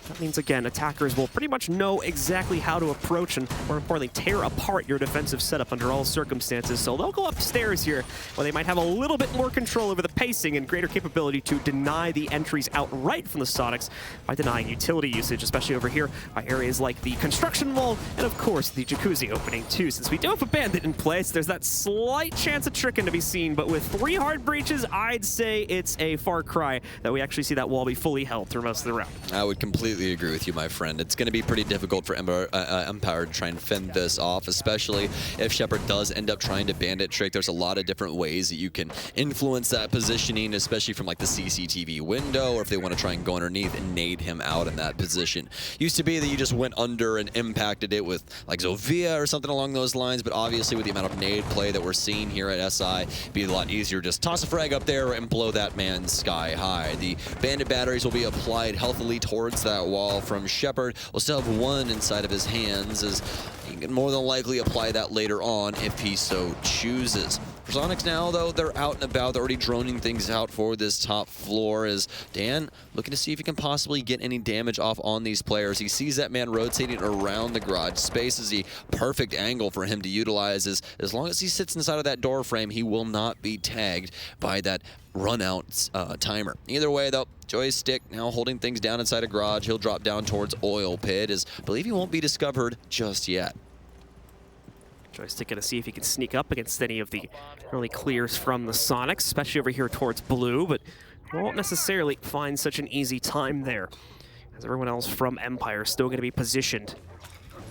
That means, again, attackers will pretty much know exactly how to approach and, more importantly, tear apart your defensive setup under all circumstances. So they'll go upstairs here, where they might have a little bit more control over the pacing and greater capability to deny the entries outright from the Soniqs by denying utility usage, especially over here by areas like the construction wall and, of course, the jacuzzi opening, too. Since we do have a bandit in place, there's that slight chance of tricking to be seen, but with 3 hard breaches, I'd say it's a far cry that we actually see that wall be fully held through most of the round. I would completely agree with you, my friend. It's going to be pretty difficult for Empire to try and fend this off, especially if Shepard does end up trying to bandit trick. There's a lot of different ways that you can influence that positioning, especially from like the CCTV window, or if they want to try and go underneath and nade him out in that position. Used to be that you just went under and impacted it with like Zofia or something along those lines, but obviously with the amount of nade play that we're seeing here at SI, it'd be a lot easier. Just toss a frag up there and blow that man sky high. The bandit batteries will be applied healthily towards that wall from Shepard. Will still have 1 inside of his hands, as he can more than likely apply that later on if he so chooses. For Soniqs now, though, they're out and about. They're already droning things out for this top floor, as Dan looking to see if he can possibly get any damage off on these players. He sees that man rotating around the garage space as the perfect angle for him to utilize. As long as he sits inside of that door frame, he will not be tagged by that run-out timer. Either way, though, Joystick now holding things down inside a garage. He'll drop down towards Oil Pit, as I believe he won't be discovered just yet. Joystick gonna see if he can sneak up against any of the early clears from the Soniqs, especially over here towards Blue, but won't necessarily find such an easy time there, as everyone else from Empire is still gonna be positioned.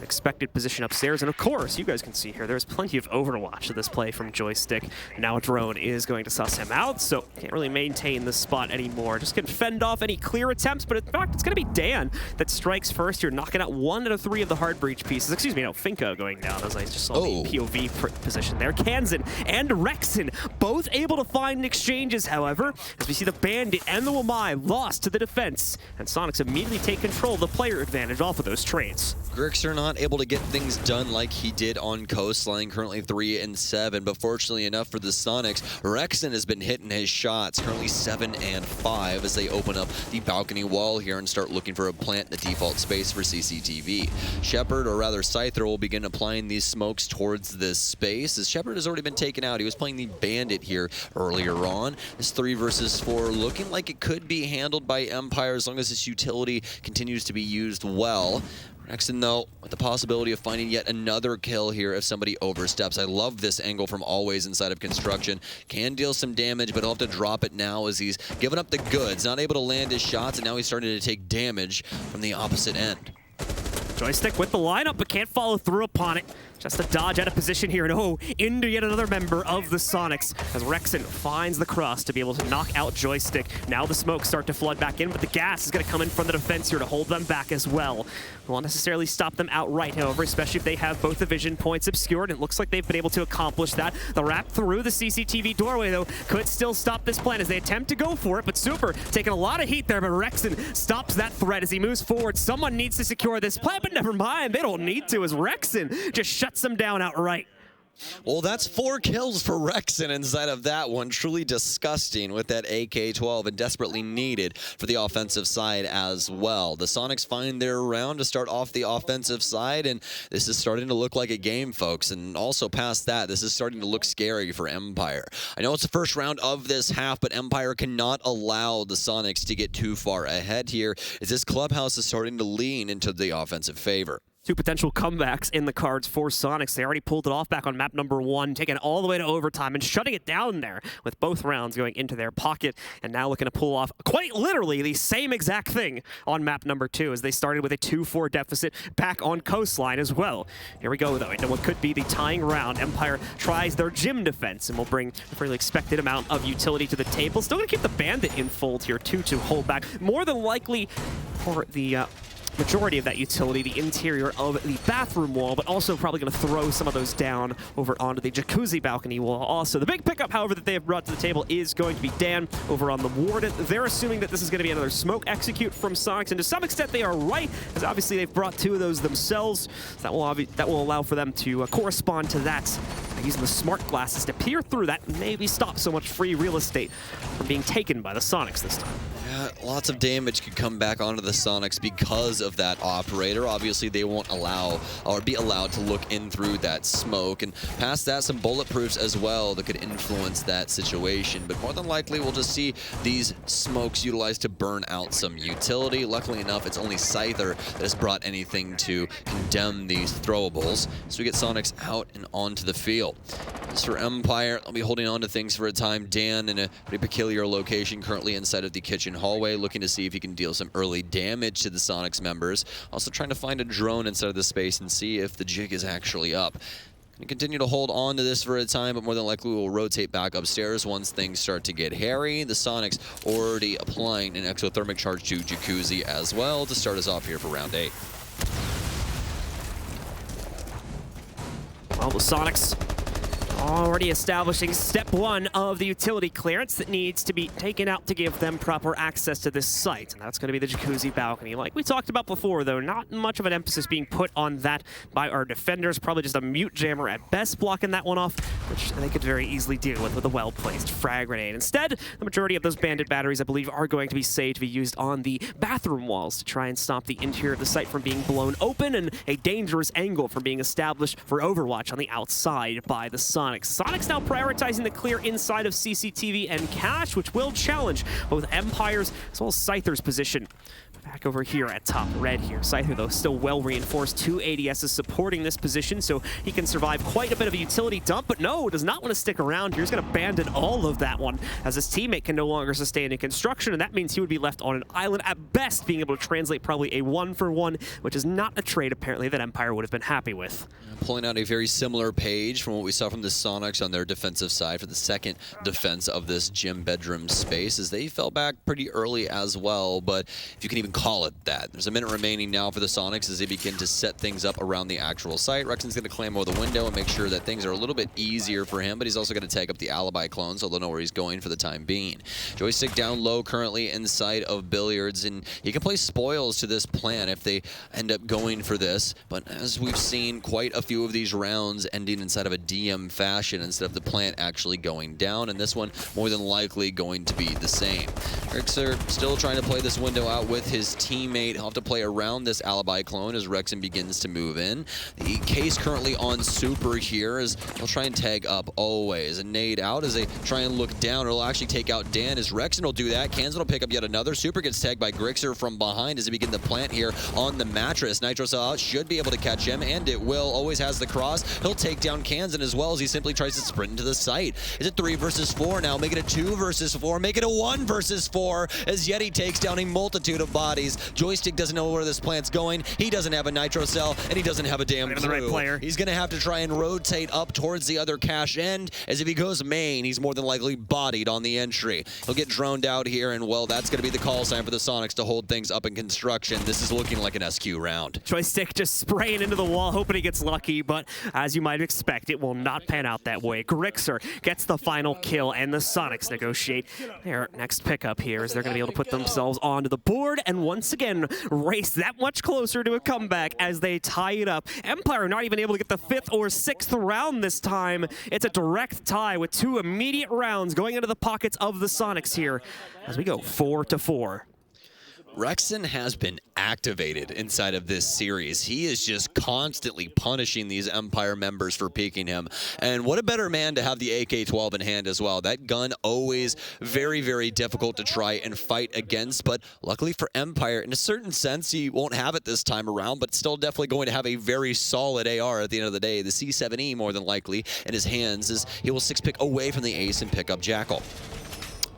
Expected position upstairs, and of course, you guys can see here, there's plenty of overwatch to this play from Joystick. Now a drone is going to suss him out, so can't really maintain the spot anymore. Just can fend off any clear attempts, but in fact, it's going to be Dan that strikes first here, knocking out 1 out of 3 of the hard breach pieces. Excuse me, no, Finka going down, as I just saw the POV position there. Kansan and Rexon both able to find exchanges, however, as we see the Bandit and the Wamai lost to the defense, and Soniqs immediately take control of the player advantage off of those trades. Grix are not able to get things done like he did on Coastline, currently 3-7, but fortunately enough for the Soniqs, Rexon has been hitting his shots, currently 7-5 as they open up the balcony wall here and start looking for a plant in the default space for CCTV. Shepard, or rather Scyther, will begin applying these smokes towards this space, as Shepard has already been taken out. He was playing the Bandit here earlier on. This 3 versus 4 looking like it could be handled by Empire as long as this utility continues to be used well. Rexon, though, with the possibility of finding yet another kill here if somebody oversteps. I love this angle from Always inside of construction. Can deal some damage, but he'll have to drop it now as he's given up the goods. Not able to land his shots, and now he's starting to take damage from the opposite end. Joystick with the lineup, but can't follow through upon it. Just a dodge out of position here, and into yet another member of the Soniqs, as Rexon finds the cross to be able to knock out Joystick. Now the smokes start to flood back in, but the gas is going to come in from the defense here to hold them back as well. Won't necessarily stop them outright, however, especially if they have both the vision points obscured, and it looks like they've been able to accomplish that. The wrap through the CCTV doorway, though, could still stop this plan as they attempt to go for it, but Super taking a lot of heat there, but Rexon stops that threat as he moves forward. Someone needs to secure this plan, but never mind, they don't need to, as Rexon just shuts them down outright. Well, that's 4 kills for Rexon inside of that one. Truly disgusting with that AK-12 and desperately needed for the offensive side as well. The Soniqs find their round to start off the offensive side, and this is starting to look like a game, folks. And also past that, this is starting to look scary for Empire. I know it's the first round of this half, but Empire cannot allow the Soniqs to get too far ahead here, as this Clubhouse is starting to lean into the offensive favor. Two potential comebacks in the cards for Soniqs. They already pulled it off back on map number 1, taking it all the way to overtime and shutting it down there with both rounds going into their pocket, and now looking to pull off quite literally the same exact thing on map number 2 as they started with a 2-4 deficit back on coastline as well. Here we go though into what could be the tying round. Empire tries their gym defense and will bring a fairly expected amount of utility to the table. Still gonna keep the bandit in fold here too to hold back. More than likely for the majority of that utility, the interior of the bathroom wall, but also probably going to throw some of those down over onto the jacuzzi balcony wall also. The big pickup, however, that they have brought to the table is going to be Dan over on the Warden. They're assuming that this is going to be another smoke execute from Soniqs, and to some extent they are right, as obviously they've brought 2 of those themselves. So that will allow for them to correspond to that, using the smart glasses to peer through that and maybe stop so much free real estate from being taken by the Soniqs this time. Yeah, lots of damage could come back onto the Soniqs because of that operator. Obviously, they won't allow or be allowed to look in through that smoke, and past that, some bulletproofs as well that could influence that situation. But more than likely, we'll just see these smokes utilized to burn out some utility. Luckily enough, it's only Scyther that has brought anything to condemn these throwables, so we get Soniqs out and onto the field. As for Empire, they'll be holding on to things for a time. Dan in a pretty peculiar location currently inside of the kitchen hallway, looking to see if he can deal some early damage to the Soniqs members. Also trying to find a drone inside of the space and see if the jig is actually up. Gonna continue to hold on to this for a time, but more than likely we'll rotate back upstairs once things start to get hairy. The Soniqs already applying an exothermic charge to Jacuzzi as well to start us off here for round 8. Well, the Soniqs already establishing step 1 of the utility clearance that needs to be taken out to give them proper access to this site, and that's going to be the jacuzzi balcony. Like we talked about before, though, not much of an emphasis being put on that by our defenders. Probably just a mute jammer at best blocking that one off, which they could very easily deal with a well-placed frag grenade. Instead, the majority of those bandit batteries, I believe, are going to be saved to be used on the bathroom walls to try and stop the interior of the site from being blown open and a dangerous angle from being established for Overwatch on the outside by the Soniqs. Soniqs now prioritizing the clear inside of CCTV and Cash, which will challenge both Empire's as well as Scyther's position. Back over here at top red here. Scyther, though, still well reinforced. 2 ADSs supporting this position, so he can survive quite a bit of a utility dump, but no, does not want to stick around here. He's going to abandon all of that one, as his teammate can no longer sustain in construction, and that means he would be left on an island at best, being able to translate probably a 1-for-1, which is not a trade, apparently, that Empire would have been happy with. Pulling out a very similar page from what we saw from the Soniqs on their defensive side for the second defense of this gym bedroom space, as they fell back pretty early as well, but if you can even call it that. There's a minute remaining now for the Soniqs as they begin to set things up around the actual site. Rexon's going to climb over the window and make sure that things are a little bit easier for him, but he's also going to tag up the alibi clone, so they'll know where he's going for the time being. Joystick down low currently inside of Billiards, and he can play spoils to this plan if they end up going for this, but as we've seen quite a few of these rounds ending inside of a DM fashion instead of the plant actually going down, and this one more than likely going to be the same. Rexer still trying to play this window out with his teammate. He'll have to play around this alibi clone as Rexon begins to move in. The case currently on Super here as he'll try and tag up always. A nade out as they try and look down. It'll actually take out Dan as Rexon will do that. Kansan will pick up yet another. Super gets tagged by Grixer from behind as they begin the plant here on the mattress. Nitro Cell out should be able to catch him, and it will. Always has the cross. He'll take down Kansan as well as he simply tries to sprint into the site. Is it 3 versus 4 now? Make it a 2 versus 4. Make it a 1 versus 4 as Yeti takes down a multitude of bodies. Joystick doesn't know where this plant's going. He doesn't have a Nitro Cell, and he doesn't have a damn clue. The right player. He's going to have to try and rotate up towards the other cache end, as if he goes main, he's more than likely bodied on the entry. He'll get droned out here, and well, that's going to be the call sign for the Soniqs to hold things up in construction. This is looking like an SQ round. Joystick just spraying into the wall, hoping he gets lucky, but as you might expect, it will not pan out that way. Grixer gets the final kill, and the Soniqs negotiate their next pickup here as they're going to be able to put themselves onto the board and once again race that much closer to a comeback as they tie it up. Empire not even able to get the 5th or 6th round this time. It's a direct tie with 2 immediate rounds going into the pockets of the Soniqs here as we go 4-4. Rexon has been activated inside of this series. He is just constantly punishing these Empire members for peeking him. And what a better man to have the AK-12 in hand as well. That gun always very, very difficult to try and fight against. But luckily for Empire, in a certain sense, he won't have it this time around, but still definitely going to have a very solid AR at the end of the day. The C7E, more than likely, in his hands, as he will 6-pick away from the ace and pick up Jackal.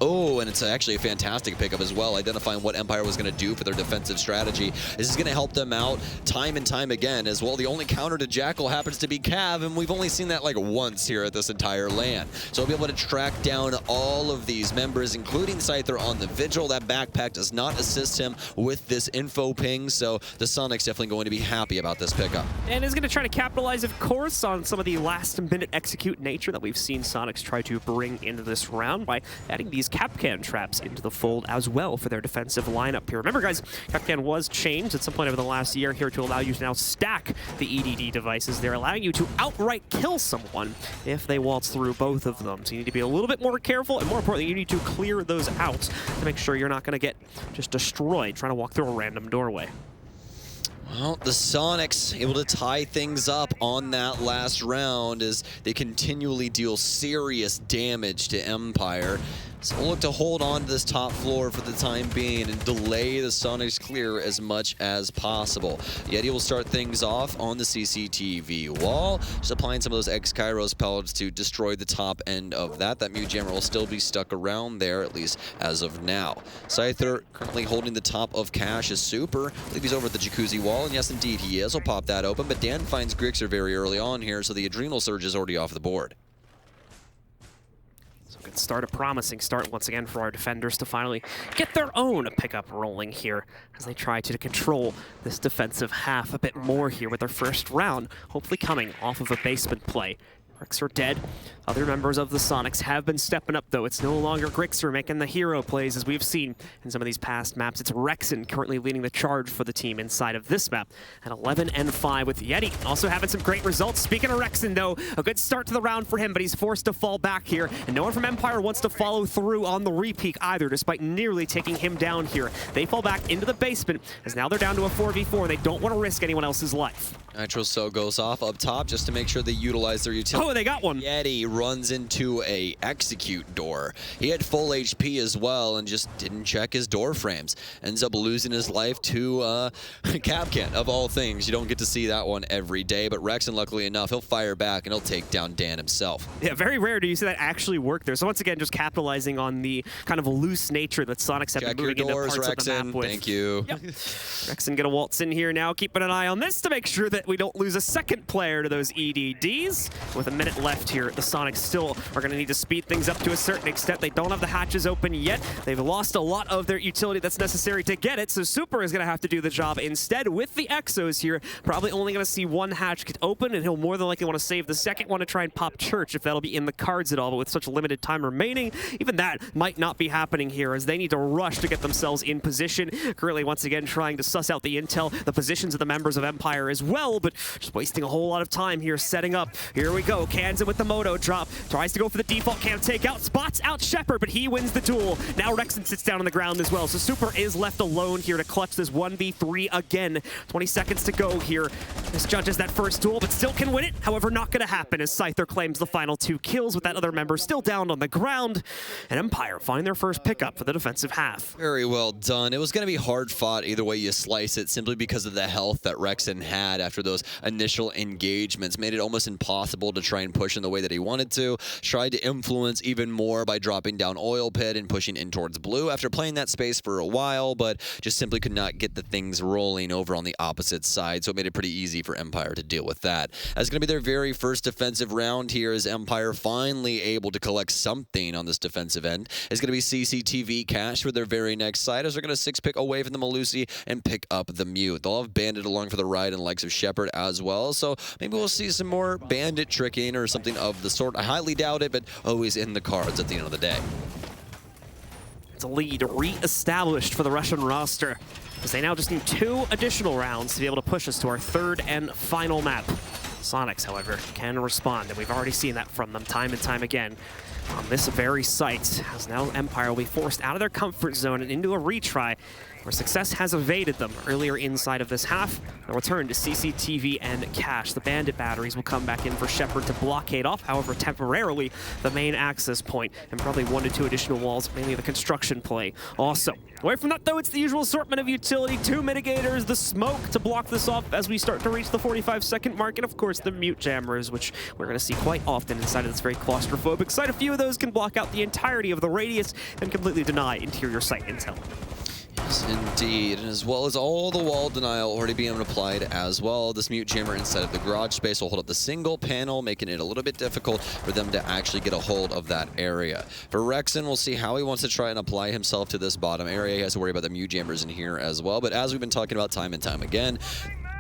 Oh, and it's actually a fantastic pickup as well, identifying what Empire was going to do for their defensive strategy. This is going to help them out time and time again as well. The only counter to Jackal happens to be Cav, and we've only seen that like once here at this entire LAN. So I'll be able to track down all of these members, including Scyther on the Vigil. That backpack does not assist him with this info ping, so the Soniqs definitely going to be happy about this pickup. And is going to try to capitalize, of course, on some of the last-minute execute nature that we've seen Soniqs try to bring into this round by adding these Capcan traps into the fold as well for their defensive lineup here. Remember, guys, Capcan was changed at some point over the last year here to allow you to now stack the EDD devices. They're allowing you to outright kill someone if they waltz through both of them. So you need to be a little bit more careful, and more importantly, you need to clear those out to make sure you're not going to get just destroyed trying to walk through a random doorway. Well, the Soniqs able to tie things up on that last round as they continually deal serious damage to Empire. So we'll look to hold on to this top floor for the time being and delay the Soniqs clear as much as possible. Yeti will start things off on the CCTV wall, just applying some of those X-Kairos pellets to destroy the top end of that. That Mute Jammer will still be stuck around there, at least as of now. Scyther currently holding the top of Cash is super. I believe he's over at the Jacuzzi wall, and yes, indeed he is. He'll pop that open, but Dan finds Grixer very early on here, so the Adrenal Surge is already off the board. Good start, a promising start once again for our defenders to finally get their own pickup rolling here as they try to control this defensive half a bit more here with their first round, hopefully coming off of a basement play. Grixer dead. Other members of the Soniqs have been stepping up, though. It's no longer Grixer making the hero plays, as we've seen in some of these past maps. It's Rexon currently leading the charge for the team inside of this map at 11-5 with Yeti. Also having some great results. Speaking of Rexon, though, a good start to the round for him, but he's forced to fall back here. And no one from Empire wants to follow through on the repeak either, despite nearly taking him down here. They fall back into the basement, as now they're down to a 4v4. They don't want to risk anyone else's life. Nitro Cell goes off up top just to make sure they utilize their utility. Oh, they got one. Yeti runs into a execute door. He had full HP as well and just didn't check his door frames. Ends up losing his life to Capcan, of all things. You don't get to see that one every day, but Rexon, luckily enough, he'll fire back and he'll take down Dan himself. Yeah, very rare do you see that actually work there. So once again, just capitalizing on the kind of loose nature that Soniqs have been moving into parts Rexon. of the map with. Thank you. Yep. Rexon gonna waltz in here now, keeping an eye on this to make sure that we don't lose a second player to those EDDs. With a minute left here, the Soniqs still are going to need to speed things up to a certain extent. They don't have the hatches open yet. They've lost a lot of their utility that's necessary to get it, so Super is going to have to do the job instead with the Exos here. Probably only going to see one hatch get open, and he'll more than likely want to save the second one to try and pop Church if that'll be in the cards at all, but with such limited time remaining, even that might not be happening here as they need to rush to get themselves in position. Currently, once again, trying to suss out the intel, the positions of the members of Empire as well, but just wasting a whole lot of time here setting up. Here we go, Kansan with the Moto drop, tries to go for the default cam takeout, spots out Shepard, but he wins the duel. Now Rexon sits down on the ground as well, so Super is left alone here to clutch this 1v3 again. 20 seconds to go here. This judges that first duel, but still can win it. However, not going to happen as Scyther claims the final 2 kills with that other member still down on the ground. And Empire find their first pickup for the defensive half. Very well done. It was going to be hard fought either way you slice it, simply because of the health that Rexon had after those initial engagements. Made it almost impossible to try and push in the way that he wanted to. Tried to influence even more by dropping down Oil Pit and pushing in towards blue after playing that space for a while, but just simply could not get the things rolling over on the opposite side, so it made it pretty easy for Empire to deal with that. That's going to be their very first defensive round here as Empire finally able to collect something on this defensive end. It's going to be CCTV Cash for their very next side as they're going to 6-pick away from the Melusi and pick up the Mute. They'll have Bandit along for the ride and likes of Shepard as well, so maybe we'll see some more Bandit tricking or something of the sort. I highly doubt it, but always in the cards at the end of the day. It's a lead re-established for the Russian roster, as they now just need 2 additional rounds to be able to push us to our 3rd and final map. Soniqs, however, can respond, and we've already seen that from them time and time again. on this very site, as now Empire will be forced out of their comfort zone and into a retry, where success has evaded them earlier inside of this half. They'll return to CCTV and Cash. The bandit batteries will come back in for Shepard to blockade off, however, temporarily, the main access point, and probably 1 to 2 additional walls, mainly the construction play. Also, away from that, though, it's the usual assortment of utility, 2 mitigators, the smoke to block this off as we start to reach the 45-second mark, and of course, the mute jammers, which we're going to see quite often inside of this very claustrophobic site. A few of those can block out the entirety of the radius and completely deny interior site intel. Yes, indeed, and as well as all the wall denial already being applied as well. This mute jammer inside of the garage space will hold up the single panel, making it a little bit difficult for them to actually get a hold of that area. For Rexon, we'll see how he wants to try and apply himself to this bottom area. He has to worry about the mute jammers in here as well, but as we've been talking about time and time again,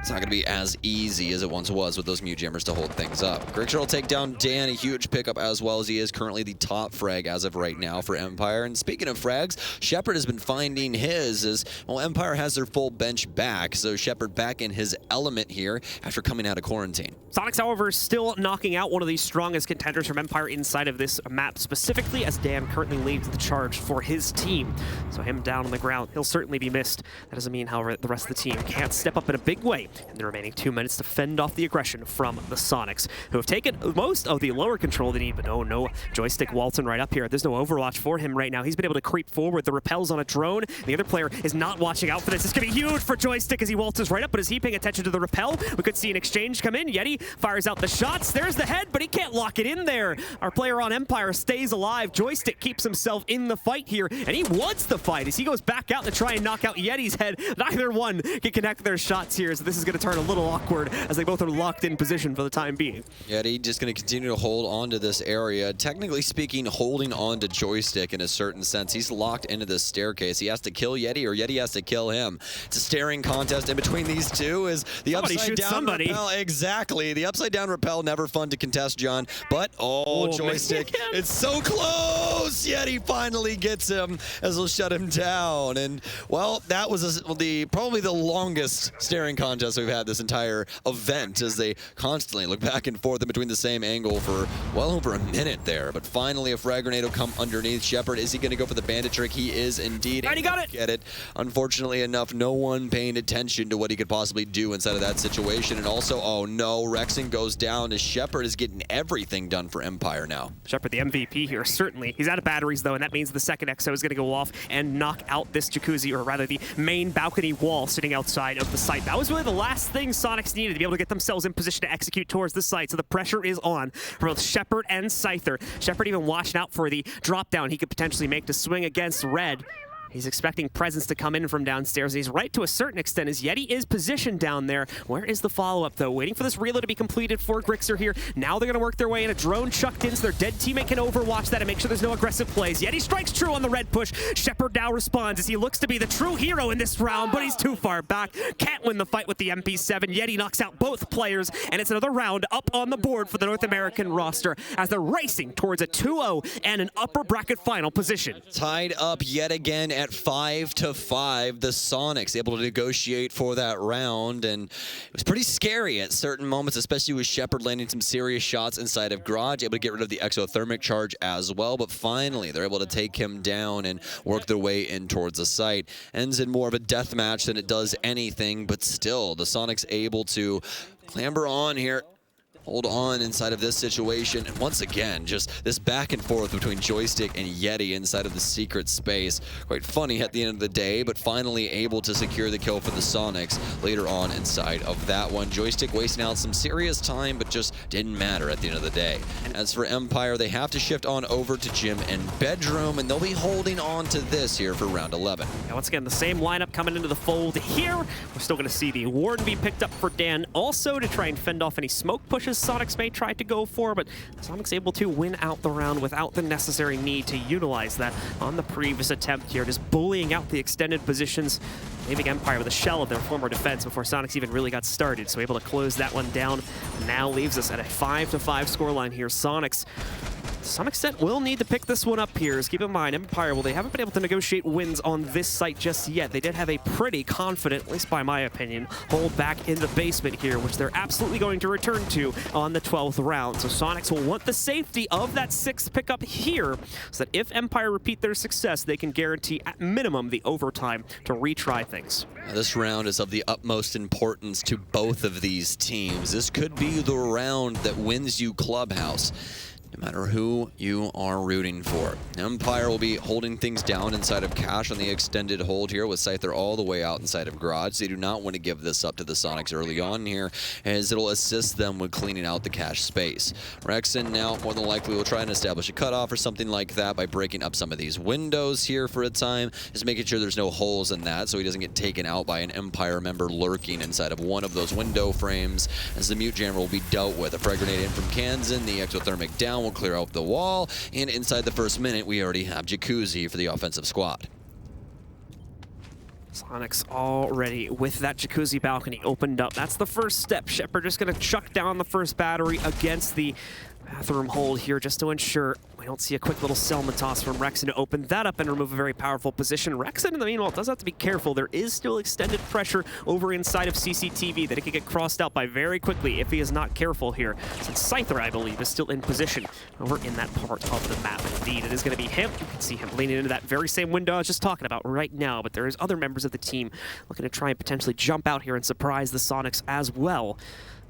it's not going to be as easy as it once was with those mute jammers to hold things up. Grixer will take down Dan, a huge pickup as well, as he is currently the top frag as of right now for Empire. And speaking of frags, Shepard has been finding his as, well, Empire has their full bench back, so Shepard back in his element here after coming out of quarantine. Soniqs, however, is still knocking out one of the strongest contenders from Empire inside of this map, specifically as Dan currently leads the charge for his team. So him down on the ground, he'll certainly be missed. That doesn't mean, however, the rest of the team can't step up in a big way in the remaining 2 minutes to fend off the aggression from the Soniqs, who have taken most of the lower control they need, but no joystick Walton right up here. There's no overwatch for him right now. He's been able to creep forward. The rappel's on a drone. The other player is not watching out for this. It's going to be huge for joystick as he waltzes right up, but is he paying attention to the rappel? We could see an exchange come in. Yeti fires out the shots. There's the head, but he can't lock it in there. Our player on Empire stays alive. Joystick keeps himself in the fight here, and he wants the fight as he goes back out to try and knock out Yeti's head. Neither one can connect their shots here, so this is going to turn a little awkward as they both are locked in position for the time being. Yeti just going to continue to hold on to this area. Technically speaking, holding on to joystick in a certain sense. He's locked into this staircase. He has to kill Yeti, or Yeti has to kill him. It's a staring contest in between these two. Is the upside down rappel? Exactly. The upside down rappel, never fun to contest, John. But joystick, it's so close. Yeti finally gets him as he'll shut him down. And well, that was probably the longest staring contest we've had this entire event, as they constantly look back and forth in between the same angle for well over a minute there. But finally, a frag grenade will come underneath Shepard. Is he going to go for the bandit trick? He is indeed. And he got it. Get it. Unfortunately enough, no one paying attention to what he could possibly do inside of that situation. And also, oh no, Rexon goes down as Shepard is getting everything done for Empire now. Shepard, the MVP here, certainly. He's out of batteries, though, and that means the second EXO is going to go off and knock out this jacuzzi, or rather the main balcony wall sitting outside of the site. That was really the last thing Soniqs needed to be able to get themselves in position to execute towards the site, so the pressure is on for both Shepard and Scyther. Shepard even watching out for the drop down he could potentially make to swing against Red. He's expecting presence to come in from downstairs, and he's right to a certain extent as Yeti is positioned down there. Where is the follow-up, though? Waiting for this reload to be completed for Grixer here. Now they're going to work their way in. A drone chucked in, so their dead teammate can overwatch that and make sure there's no aggressive plays. Yeti strikes true on the red push. Shepard now responds as he looks to be the true hero in this round, but he's too far back. Can't win the fight with the MP7. Yeti knocks out both players, and it's another round up on the board for the North American roster as they're racing towards a 2-0 and an upper bracket final position. Tied up yet again at 5-5. The Soniqs able to negotiate for that round, and it was pretty scary at certain moments, especially with Shepard landing some serious shots inside of Garage, able to get rid of the exothermic charge as well, but finally they're able to take him down and work their way in towards the site. Ends in more of a death match than it does anything, but still the Soniqs able to clamber on here, hold on inside of this situation. And once again, just this back and forth between Joystick and Yeti inside of the secret space. Quite funny at the end of the day, but finally able to secure the kill for the Soniqs later on inside of that one. Joystick wasting out some serious time, but just didn't matter at the end of the day. As for Empire, they have to shift on over to Gym and Bedroom, and they'll be holding on to this here for round 11. Now, once again, the same lineup coming into the fold here. We're still going to see the Warden be picked up for Dan also to try and fend off any smoke pushes Soniqs may try to go for, but Soniqs able to win out the round without the necessary need to utilize that on the previous attempt here, just bullying out the extended positions, leaving Empire with a shell of their former defense before Soniqs even really got started, so able to close that one down. Now leaves us at a 5-5 scoreline here. Soniqs to some extent, will need to pick this one up here. As keep in mind, Empire, well, they haven't been able to negotiate wins on this site just yet. They did have a pretty confident, at least by my opinion, hold back in the basement here, which they're absolutely going to return to on the 12th round. So Soniqs will want the safety of that 6th pickup here, so that if Empire repeat their success, they can guarantee at minimum the overtime to retry things. Now, this round is of the utmost importance to both of these teams. This could be the round that wins you Clubhouse, no matter who you are rooting for. Empire will be holding things down inside of Cash on the extended hold here with Scyther all the way out inside of Garage. They do not want to give this up to the Soniqs early on here, as it'll assist them with cleaning out the Cash space. Rexen now more than likely will try and establish a cutoff or something like that by breaking up some of these windows here for a time, just making sure there's no holes in that so he doesn't get taken out by an Empire member lurking inside of one of those window frames, as the mute jammer will be dealt with. A frag grenade in from Kansan, the exothermic down will clear out the wall, and inside the first minute we already have Jacuzzi for the offensive squad. Soniqs already with that Jacuzzi balcony opened up. That's the first step. Shepard just going to chuck down the first battery against the bathroom hold here just to ensure we don't see a quick little Selma toss from Rexen to open that up and remove a very powerful position. Rexen, in the meanwhile, does have to be careful. There is still extended pressure over inside of CCTV that it could get crossed out by very quickly if he is not careful here, since Scyther, I believe, is still in position over in that part of the map. Indeed, it is going to be him. You can see him leaning into that very same window I was just talking about right now, but there is other members of the team looking to try and potentially jump out here and surprise the Soniqs as well.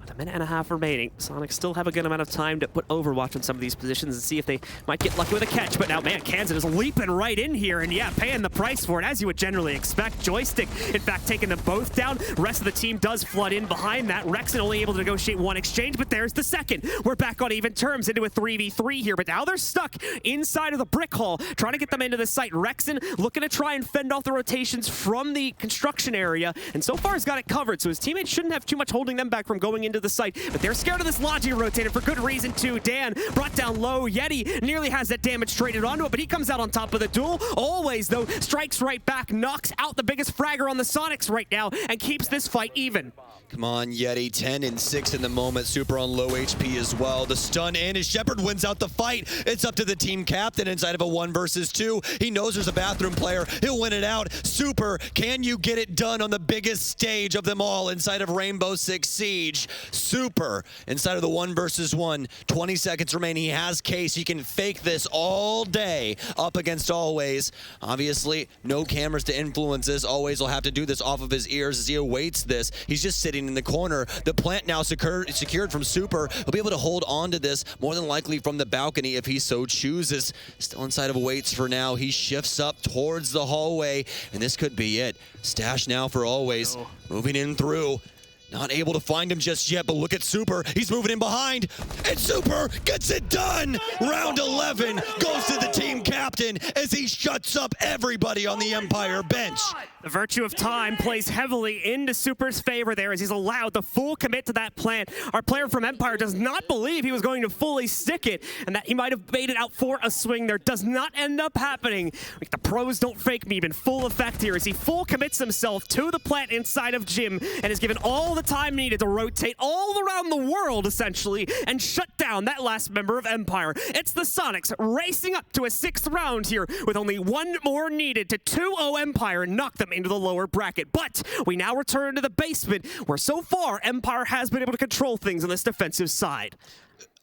With a minute and a half remaining, Soniqs still have a good amount of time to put Overwatch in some of these positions and see if they might get lucky with a catch. But now, man, Kansan is leaping right in here and, yeah, paying the price for it, as you would generally expect. Joystick, in fact, taking them both down. Rest of the team does flood in behind that. Rexen only able to negotiate one exchange, but there's the second. We're back on even terms into a 3v3 here, but now they're stuck inside of the brick hall, trying to get them into the site. Rexen looking to try and fend off the rotations from the construction area, and so far has got it covered, so his teammates shouldn't have too much holding them back from going into the site, but they're scared of this Logi rotator for good reason too. Dan brought down low. Yeti nearly has that damage traded onto it, but he comes out on top of the duel. Always, though, strikes right back, knocks out the biggest fragger on the Soniqs right now, and keeps this fight even. Come on, Yeti, 10 and 6 in the moment. Super on low HP as well. The stun in as Shepard wins out the fight. It's up to the team captain inside of a 1 versus 2. He knows there's a bathroom player. He'll win it out. Super, can you get it done on the biggest stage of them all inside of Rainbow Six Siege? Super, inside of the 1 versus 1. 20 seconds remaining. He has case. He can fake this all day up against Always. Obviously, no cameras to influence this. Always will have to do this off of his ears as he awaits this. He's just sitting in the corner. The plant now secured from Super. He'll be able to hold on to this more than likely from the balcony if he so chooses. Still inside of Awaits for now. He shifts up towards the hallway, and this could be it. Stash now for Always. Moving in through. Not able to find him just yet, but look at Super. He's moving in behind, and Super gets it done. Round 11 goes to the team captain as he shuts up everybody on the Empire bench. The virtue of time plays heavily into Super's favor there as he's allowed the full commit to that plant. Our player from Empire does not believe he was going to fully stick it and that he might have baited out for a swing there. Does not end up happening. Like the pros don't fake meme in full effect here as he full commits himself to the plant inside of Jim and is given all the time needed to rotate all around the world essentially and shut down that last member of Empire. It's the Soniqs racing up to a 6th round here with only one more needed to 2-0 Empire and knock them into the lower bracket. But we now return to the basement where so far Empire has been able to control things on this defensive side.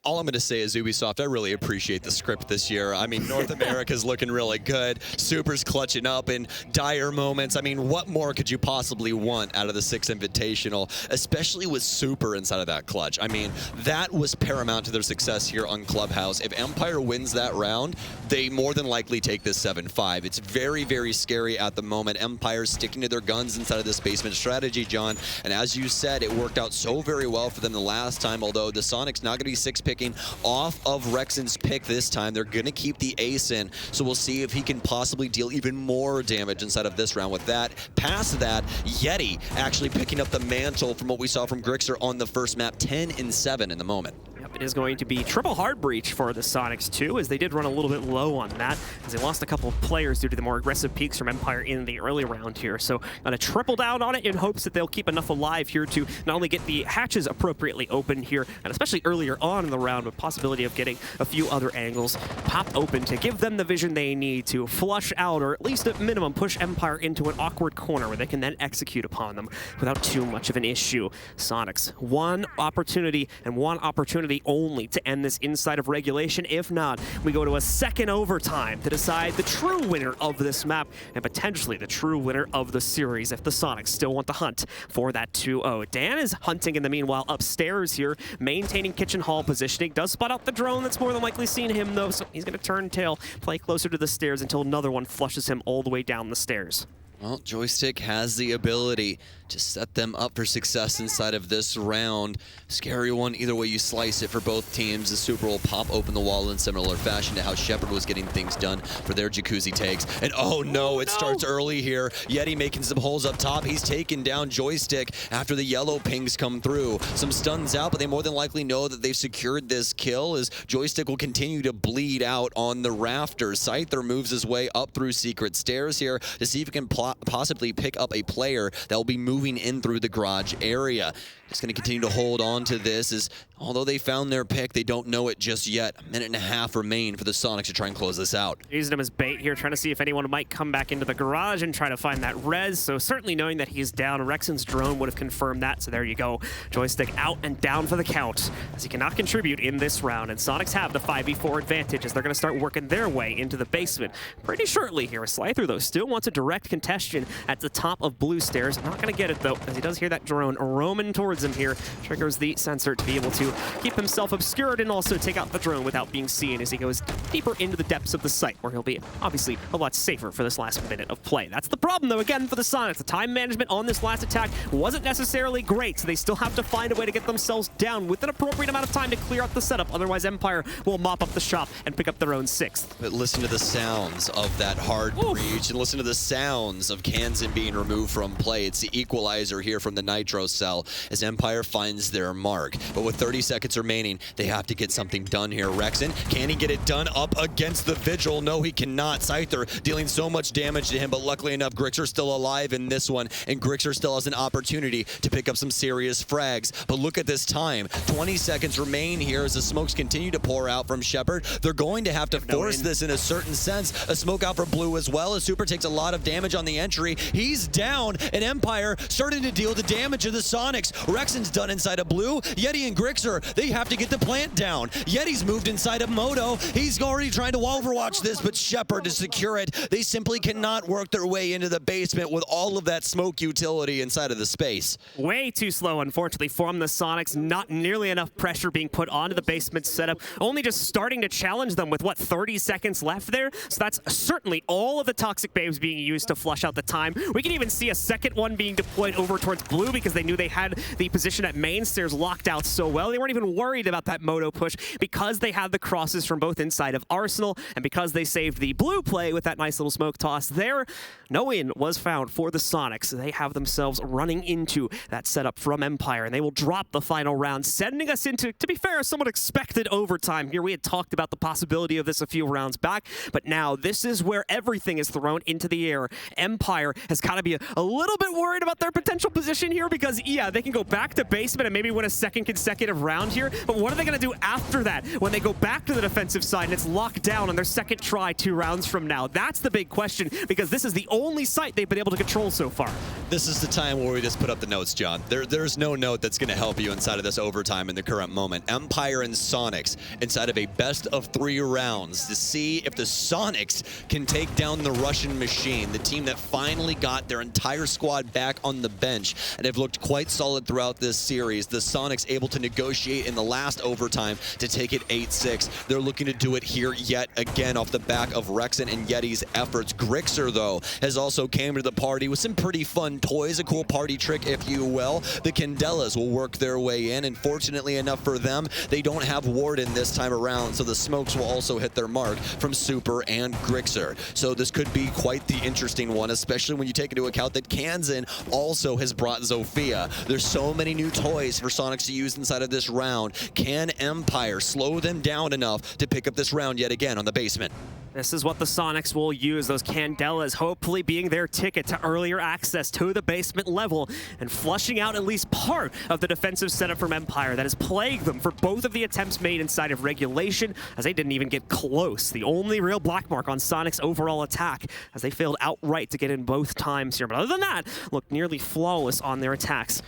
All I'm going to say is Ubisoft, I really appreciate the script this year. I mean, North America's looking really good. Super's clutching up in dire moments. I mean, what more could you possibly want out of the 6th Invitational, especially with Super inside of that clutch? I mean, that was paramount to their success here on Clubhouse. If Empire wins that round, they more than likely take this 7-5. It's very, very scary at the moment. Empire's sticking to their guns inside of this basement strategy, John. And as you said, it worked out so very well for them the last time, although the Soniqs not going to be 6 picking off of Rexen's pick this time. They're going to keep the ace in, so we'll see if he can possibly deal even more damage inside of this round with that. Past that, Yeti actually picking up the mantle from what we saw from Grixer on the first map, 10 and 7 in the moment. It is going to be triple hard breach for the Soniqs too, as they did run a little bit low on that, as they lost a couple of players due to the more aggressive peaks from Empire in the early round here. So gonna triple down on it in hopes that they'll keep enough alive here to not only get the hatches appropriately open here, and especially earlier on in the round, with possibility of getting a few other angles popped open to give them the vision they need to flush out, or at least at minimum push Empire into an awkward corner where they can then execute upon them without too much of an issue. Soniqs, one opportunity and one opportunity only to end this inside of regulation. If not, we go to a second overtime to decide the true winner of this map and potentially the true winner of the series if the Soniqs still want to hunt for that 2-0. Dan is hunting in the meanwhile upstairs here, maintaining kitchen hall positioning. Does spot out the drone that's more than likely seen him though, so he's going to turn tail, play closer to the stairs until another one flushes him all the way down the stairs. Well, Joystick has the ability to set them up for success inside of this round. Scary one, either way you slice it for both teams. The Super will pop open the wall in similar fashion to how Shepard was getting things done for their jacuzzi takes. And oh no, it starts early here. Yeti making some holes up top. He's taken down Joystick after the yellow pings come through. Some stuns out, but they more than likely know that they've secured this kill, as Joystick will continue to bleed out on the rafters. Scyther moves his way up through secret stairs here to see if he can possibly pick up a player that will be moving in through the garage area. Just going to continue to hold on to this, as although they found their pick, they don't know it just yet. A minute and a half remain for the Soniqs to try and close this out. Using him as bait here, trying to see if anyone might come back into the garage and try to find that res. So certainly knowing that he's down, Rexon's drone would have confirmed that. So there you go. Joystick out and down for the count, as he cannot contribute in this round. And Soniqs have the 5v4 advantage as they're going to start working their way into the basement pretty shortly here. Scyther, though, still wants a direct contestation at the top of blue stairs. Not going to get it, though, as he does hear that drone roaming towards him here. Triggers the sensor to be able to keep himself obscured and also take out the drone without being seen as he goes deeper into the depths of the site, where he'll be obviously a lot safer for this last minute of play. That's the problem, though, again, for the Soniqs. The time management on this last attack wasn't necessarily great, so they still have to find a way to get themselves down with an appropriate amount of time to clear out the setup. Otherwise, Empire will mop up the shop and pick up their own 6th. But listen to the sounds of that hard breach, and listen to the sounds of Kansan being removed from play. It's the equalizer here from the Nitro cell as Empire finds their mark. But with 30 seconds remaining, they have to get something done here. Rexon, can he get it done up against the Vigil? No, he cannot. Scyther dealing so much damage to him, but luckily enough, Grixer's still alive in this one, and Grixer still has an opportunity to pick up some serious frags. But look at this time. 20 seconds remain here as the smokes continue to pour out from Shepard. They're going to have to force this in a certain sense. A smoke out for blue as well, as Super takes a lot of damage on the entry. He's down, and Empire starting to deal the damage of the Soniqs. Rexon's done inside of blue. Yeti and Grixer, they have to get the plant down. Yeti's moved inside of Moto. He's already trying to overwatch this, but Shepard to secure it. They simply cannot work their way into the basement with all of that smoke utility inside of the space. Way too slow, unfortunately, from the Soniqs. Not nearly enough pressure being put onto the basement setup. Only just starting to challenge them with, what, 30 seconds left there? So that's certainly all of the Toxic Babes being used to flush out the time. We can even see a second one being deployed over towards blue because they knew they had the position at main stairs locked out so well. They weren't even worried about that Moto push because they had the crosses from both inside of Arsenal and because they saved the blue play with that nice little smoke toss there. No win was found for the Soniqs. They have themselves running into that setup from Empire, and they will drop the final round, sending us into, to be fair, somewhat expected overtime here. We had talked about the possibility of this a few rounds back, but now this is where everything is thrown into the air. Empire has got to be a little bit worried about their potential position here because, yeah, they can go back to basement and maybe win a second consecutive round here, but what are they going to do after that when they go back to the defensive side and it's locked down on their second try 2 rounds from now? That's the big question, because this is the only site they've been able to control so far. This is the time where we just put up the notes, John. There's no note that's going to help you inside of this overtime in the current moment. Empire and Soniqs inside of a best of 3 rounds to see if the Soniqs can take down the Russian machine, the team that finally got their entire squad back on the bench and have looked quite solid throughout this series. The Soniqs able to negotiate in the last overtime to take it 8-6. They're looking to do it here yet again off the back of Rexon and Yeti's efforts. Grixer, though, has also came to the party with some pretty fun toys, a cool party trick, if you will. The Candelas will work their way in, and fortunately enough for them, they don't have Warden this time around, so the smokes will also hit their mark from Super and Grixer. So this could be quite the interesting one, especially when you take into account that Kansan also has brought Zofia. There's so many new toys for Soniqs to use inside of this round. Can Empire slow them down enough to pick up this round yet again on the basement? This is what the Soniqs will use, those Candelas hopefully being their ticket to earlier access to the basement level and flushing out at least part of the defensive setup from Empire that has plagued them for both of the attempts made inside of regulation, as they didn't even get close. The only real black mark on Soniqs' overall attack, as they failed outright to get in both times here. But other than that, look nearly flawless on their attacks,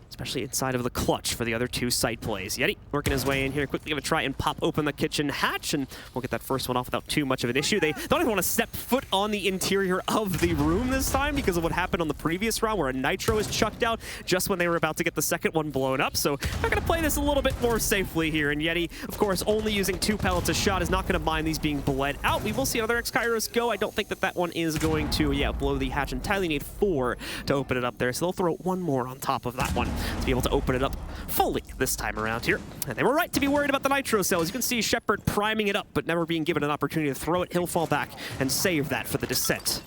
especially inside of the clutch for the other two site plays. Yeti working his way in here, quickly give a try and pop open the kitchen hatch, and we'll get that first one off without too much of an issue. They don't even want to step foot on the interior of the room this time because of what happened on the previous round where a nitro is chucked out just when they were about to get the second one blown up. So they're going to play this a little bit more safely here, and Yeti, of course, only using 2 pellets a shot is not going to mind these being bled out. We will see another X-Kairos go. I don't think that that one is going to, blow the hatch entirely. Need 4 to open it up there, so they'll throw 1 more on top of that one to be able to open it up fully this time around here. And they were right to be worried about the nitro cell. As you can see, Shepard priming it up, but never being given an opportunity to throw it. He'll fall back and save that for the descent.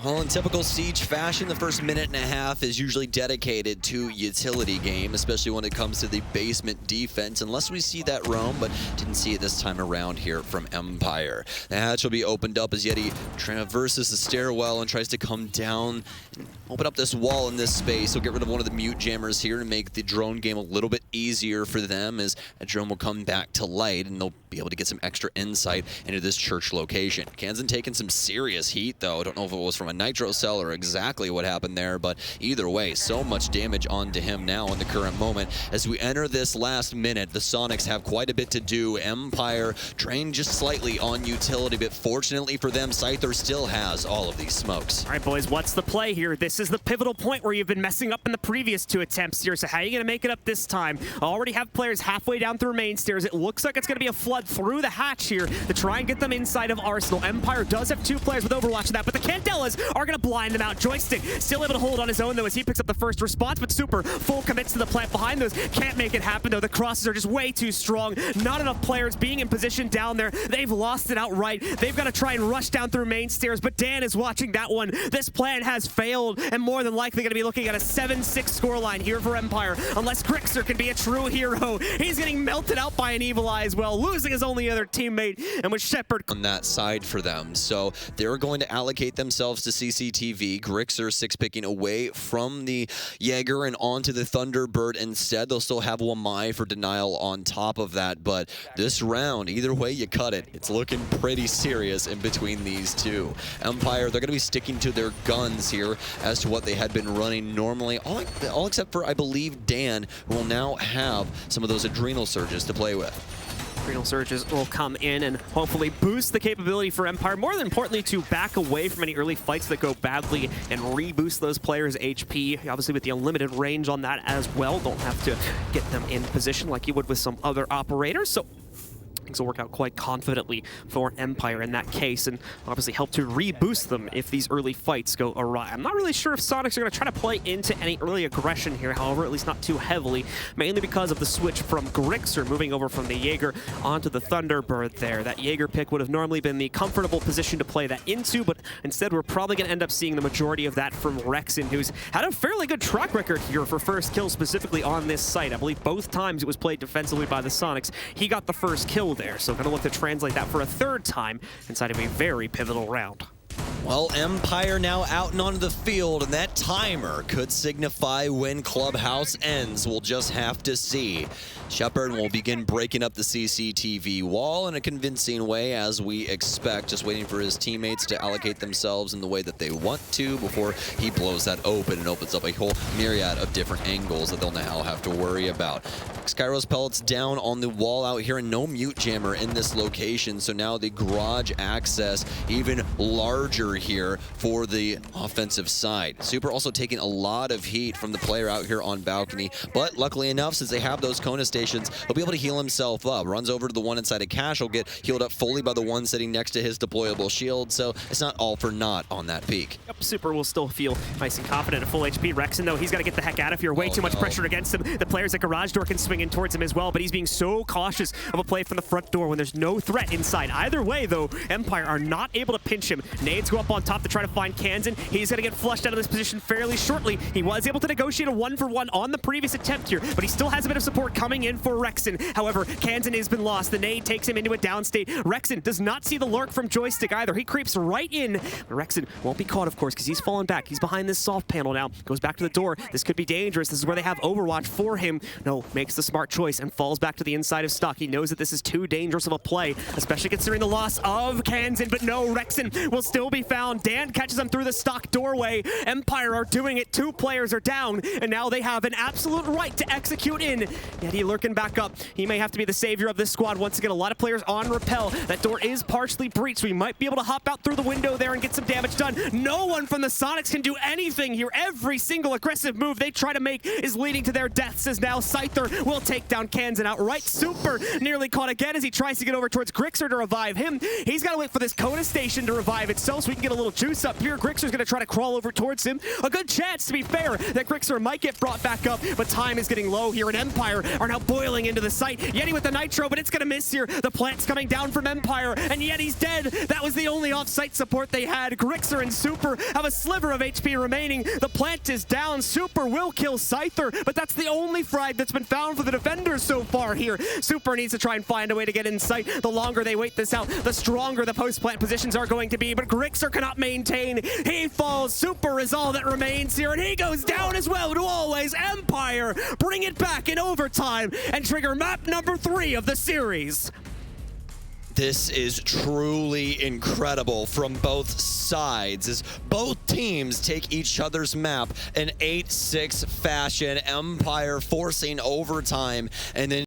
Well, in typical Siege fashion, the first minute and a half is usually dedicated to utility game, especially when it comes to the basement defense, unless we see that roam, but didn't see it this time around here from Empire. The hatch will be opened up as Yeti traverses the stairwell and tries to come down and open up this wall in this space. He'll get rid of one of the mute jammers here to make the drone game a little bit easier for them, as a drone will come back to light and they'll be able to get some extra insight into this church location. Kansan taking some serious heat, though. I don't know if it was from a nitro cell or exactly what happened there, but either way, so much damage onto him now in the current moment. As we enter this last minute, the Soniqs have quite a bit to do. Empire trained just slightly on utility, but fortunately for them, Scyther still has all of these smokes. All right, boys, what's the play here? This is the pivotal point where you've been messing up in the previous 2 attempts here, so how are you going to make it up this time? Already have players halfway down through main stairs. It looks like it's going to be a flood through the hatch here to try and get them inside of Arsenal. Empire does have 2 players with Overwatch in that, but the Candelas are going to blind them out. Joystick still able to hold on his own, though, as he picks up the first response, but Super full commits to the plant behind those. Can't make it happen, though. The crosses are just way too strong. Not enough players being in position down there. They've lost it outright. They've got to try and rush down through main stairs, but Dan is watching that one. This plan has failed, and more than likely going to be looking at a 7-6 scoreline here for Empire, unless Grixer can be a true hero. He's getting melted out by an Evil Eye as well, losing his only other teammate, and with Shepard on that side for them. So they're going to allocate themselves to CCTV. Grixer 6-picking away from the Jaeger and onto the Thunderbird instead. They'll still have Wamai for denial on top of that, but this round, either way you cut it, it's looking pretty serious in between these two. Empire, they're going to be sticking to their guns here as to what they had been running normally, all except for, I believe, Dan, who will now have some of those adrenal surges to play with. Adrenal surges will come in and hopefully boost the capability for Empire. More than importantly, to back away from any early fights that go badly and reboost those players' HP. Obviously, with the unlimited range on that as well, don't have to get them in position like you would with some other operators. So things will work out quite confidently for Empire in that case, and obviously help to reboost them if these early fights go awry. I'm not really sure if Soniqs are going to try to play into any early aggression here, however, at least not too heavily, mainly because of the switch from Grixer moving over from the Jaeger onto the Thunderbird there. That Jaeger pick would have normally been the comfortable position to play that into, but instead we're probably going to end up seeing the majority of that from Rexin, who's had a fairly good track record here for first kill specifically on this site. I believe both times it was played defensively by the Soniqs, he got the first kill there, so going to look to translate that for a 3rd time inside of a very pivotal round. Well, Empire now out and onto the field, and that timer could signify when Clubhouse ends. We'll just have to see. Shepard will begin breaking up the CCTV wall in a convincing way, as we expect, just waiting for his teammates to allocate themselves in the way that they want to before he blows that open and opens up a whole myriad of different angles that they'll now have to worry about. Skyros pellets down on the wall out here, and no mute jammer in this location, so now the garage access even larger here for the offensive side. Super also taking a lot of heat from the player out here on balcony, but luckily enough, since they have those Kona stations, he'll be able to heal himself up. Runs over to the one inside of Cash, he'll get healed up fully by the one sitting next to his deployable shield, so it's not all for naught on that peak. Yep, Super will still feel nice and confident at full HP. Rexin, though, he's got to get the heck out of here. Way too much pressure against him. The players at Garage Door can swing in towards him as well, but he's being so cautious of a play from the front door when there's no threat inside. Either way, though, Empire are not able to pinch him. Nades go up on top to try to find Kansan. He's going to get flushed out of this position fairly shortly. He was able to negotiate a 1-for-1 on the previous attempt here, but he still has a bit of support coming in for Rexon. However, Kansan has been lost. The nade takes him into a downstate. Rexon does not see the lurk from Joystick either. He creeps right in. But Rexon won't be caught, of course, because he's fallen back. He's behind this soft panel now. Goes back to the door. This could be dangerous. This is where they have Overwatch for him. No, makes the smart choice and falls back to the inside of Stock. He knows that this is too dangerous of a play, especially considering the loss of Kansan. But no, Rexon will still be found. Dan catches him through the Stock doorway. Empire are doing it. 2 players are down, and now they have an absolute right to execute in. Yeti lurking back up. He may have to be the savior of this squad. Once again, a lot of players on rappel. That door is partially breached, so he might be able to hop out through the window there and get some damage done. No one from the Soniqs can do anything here. Every single aggressive move they try to make is leading to their deaths, as now Scyther will take down Kansan outright. Super nearly caught again as he tries to get over towards Grixer to revive him. He's got to wait for this Coda station to revive itself so we can get a little juice up here. Grixer's going to try to crawl over towards him. A good chance, to be fair, that Grixer might get brought back up, but time is getting low here, and Empire are now boiling into the site. Yeti with the Nitro, but it's going to miss here. The plant's coming down from Empire, and Yeti's dead. That was the only off-site support they had. Grixer and Super have a sliver of HP remaining. The plant is down. Super will kill Scyther, but that's the only frag that's been found for the defenders so far here. Super needs to try and find a way to get in sight. The longer they wait this out, the stronger the post-plant positions are going to be, but Grixer cannot maintain. He falls. Super is all that remains here, and he goes down as well to always. Empire bring it back in overtime and trigger map number 3 of the series. This is truly incredible from both sides, as both teams take each other's map in 8-6 fashion. Empire forcing overtime, and then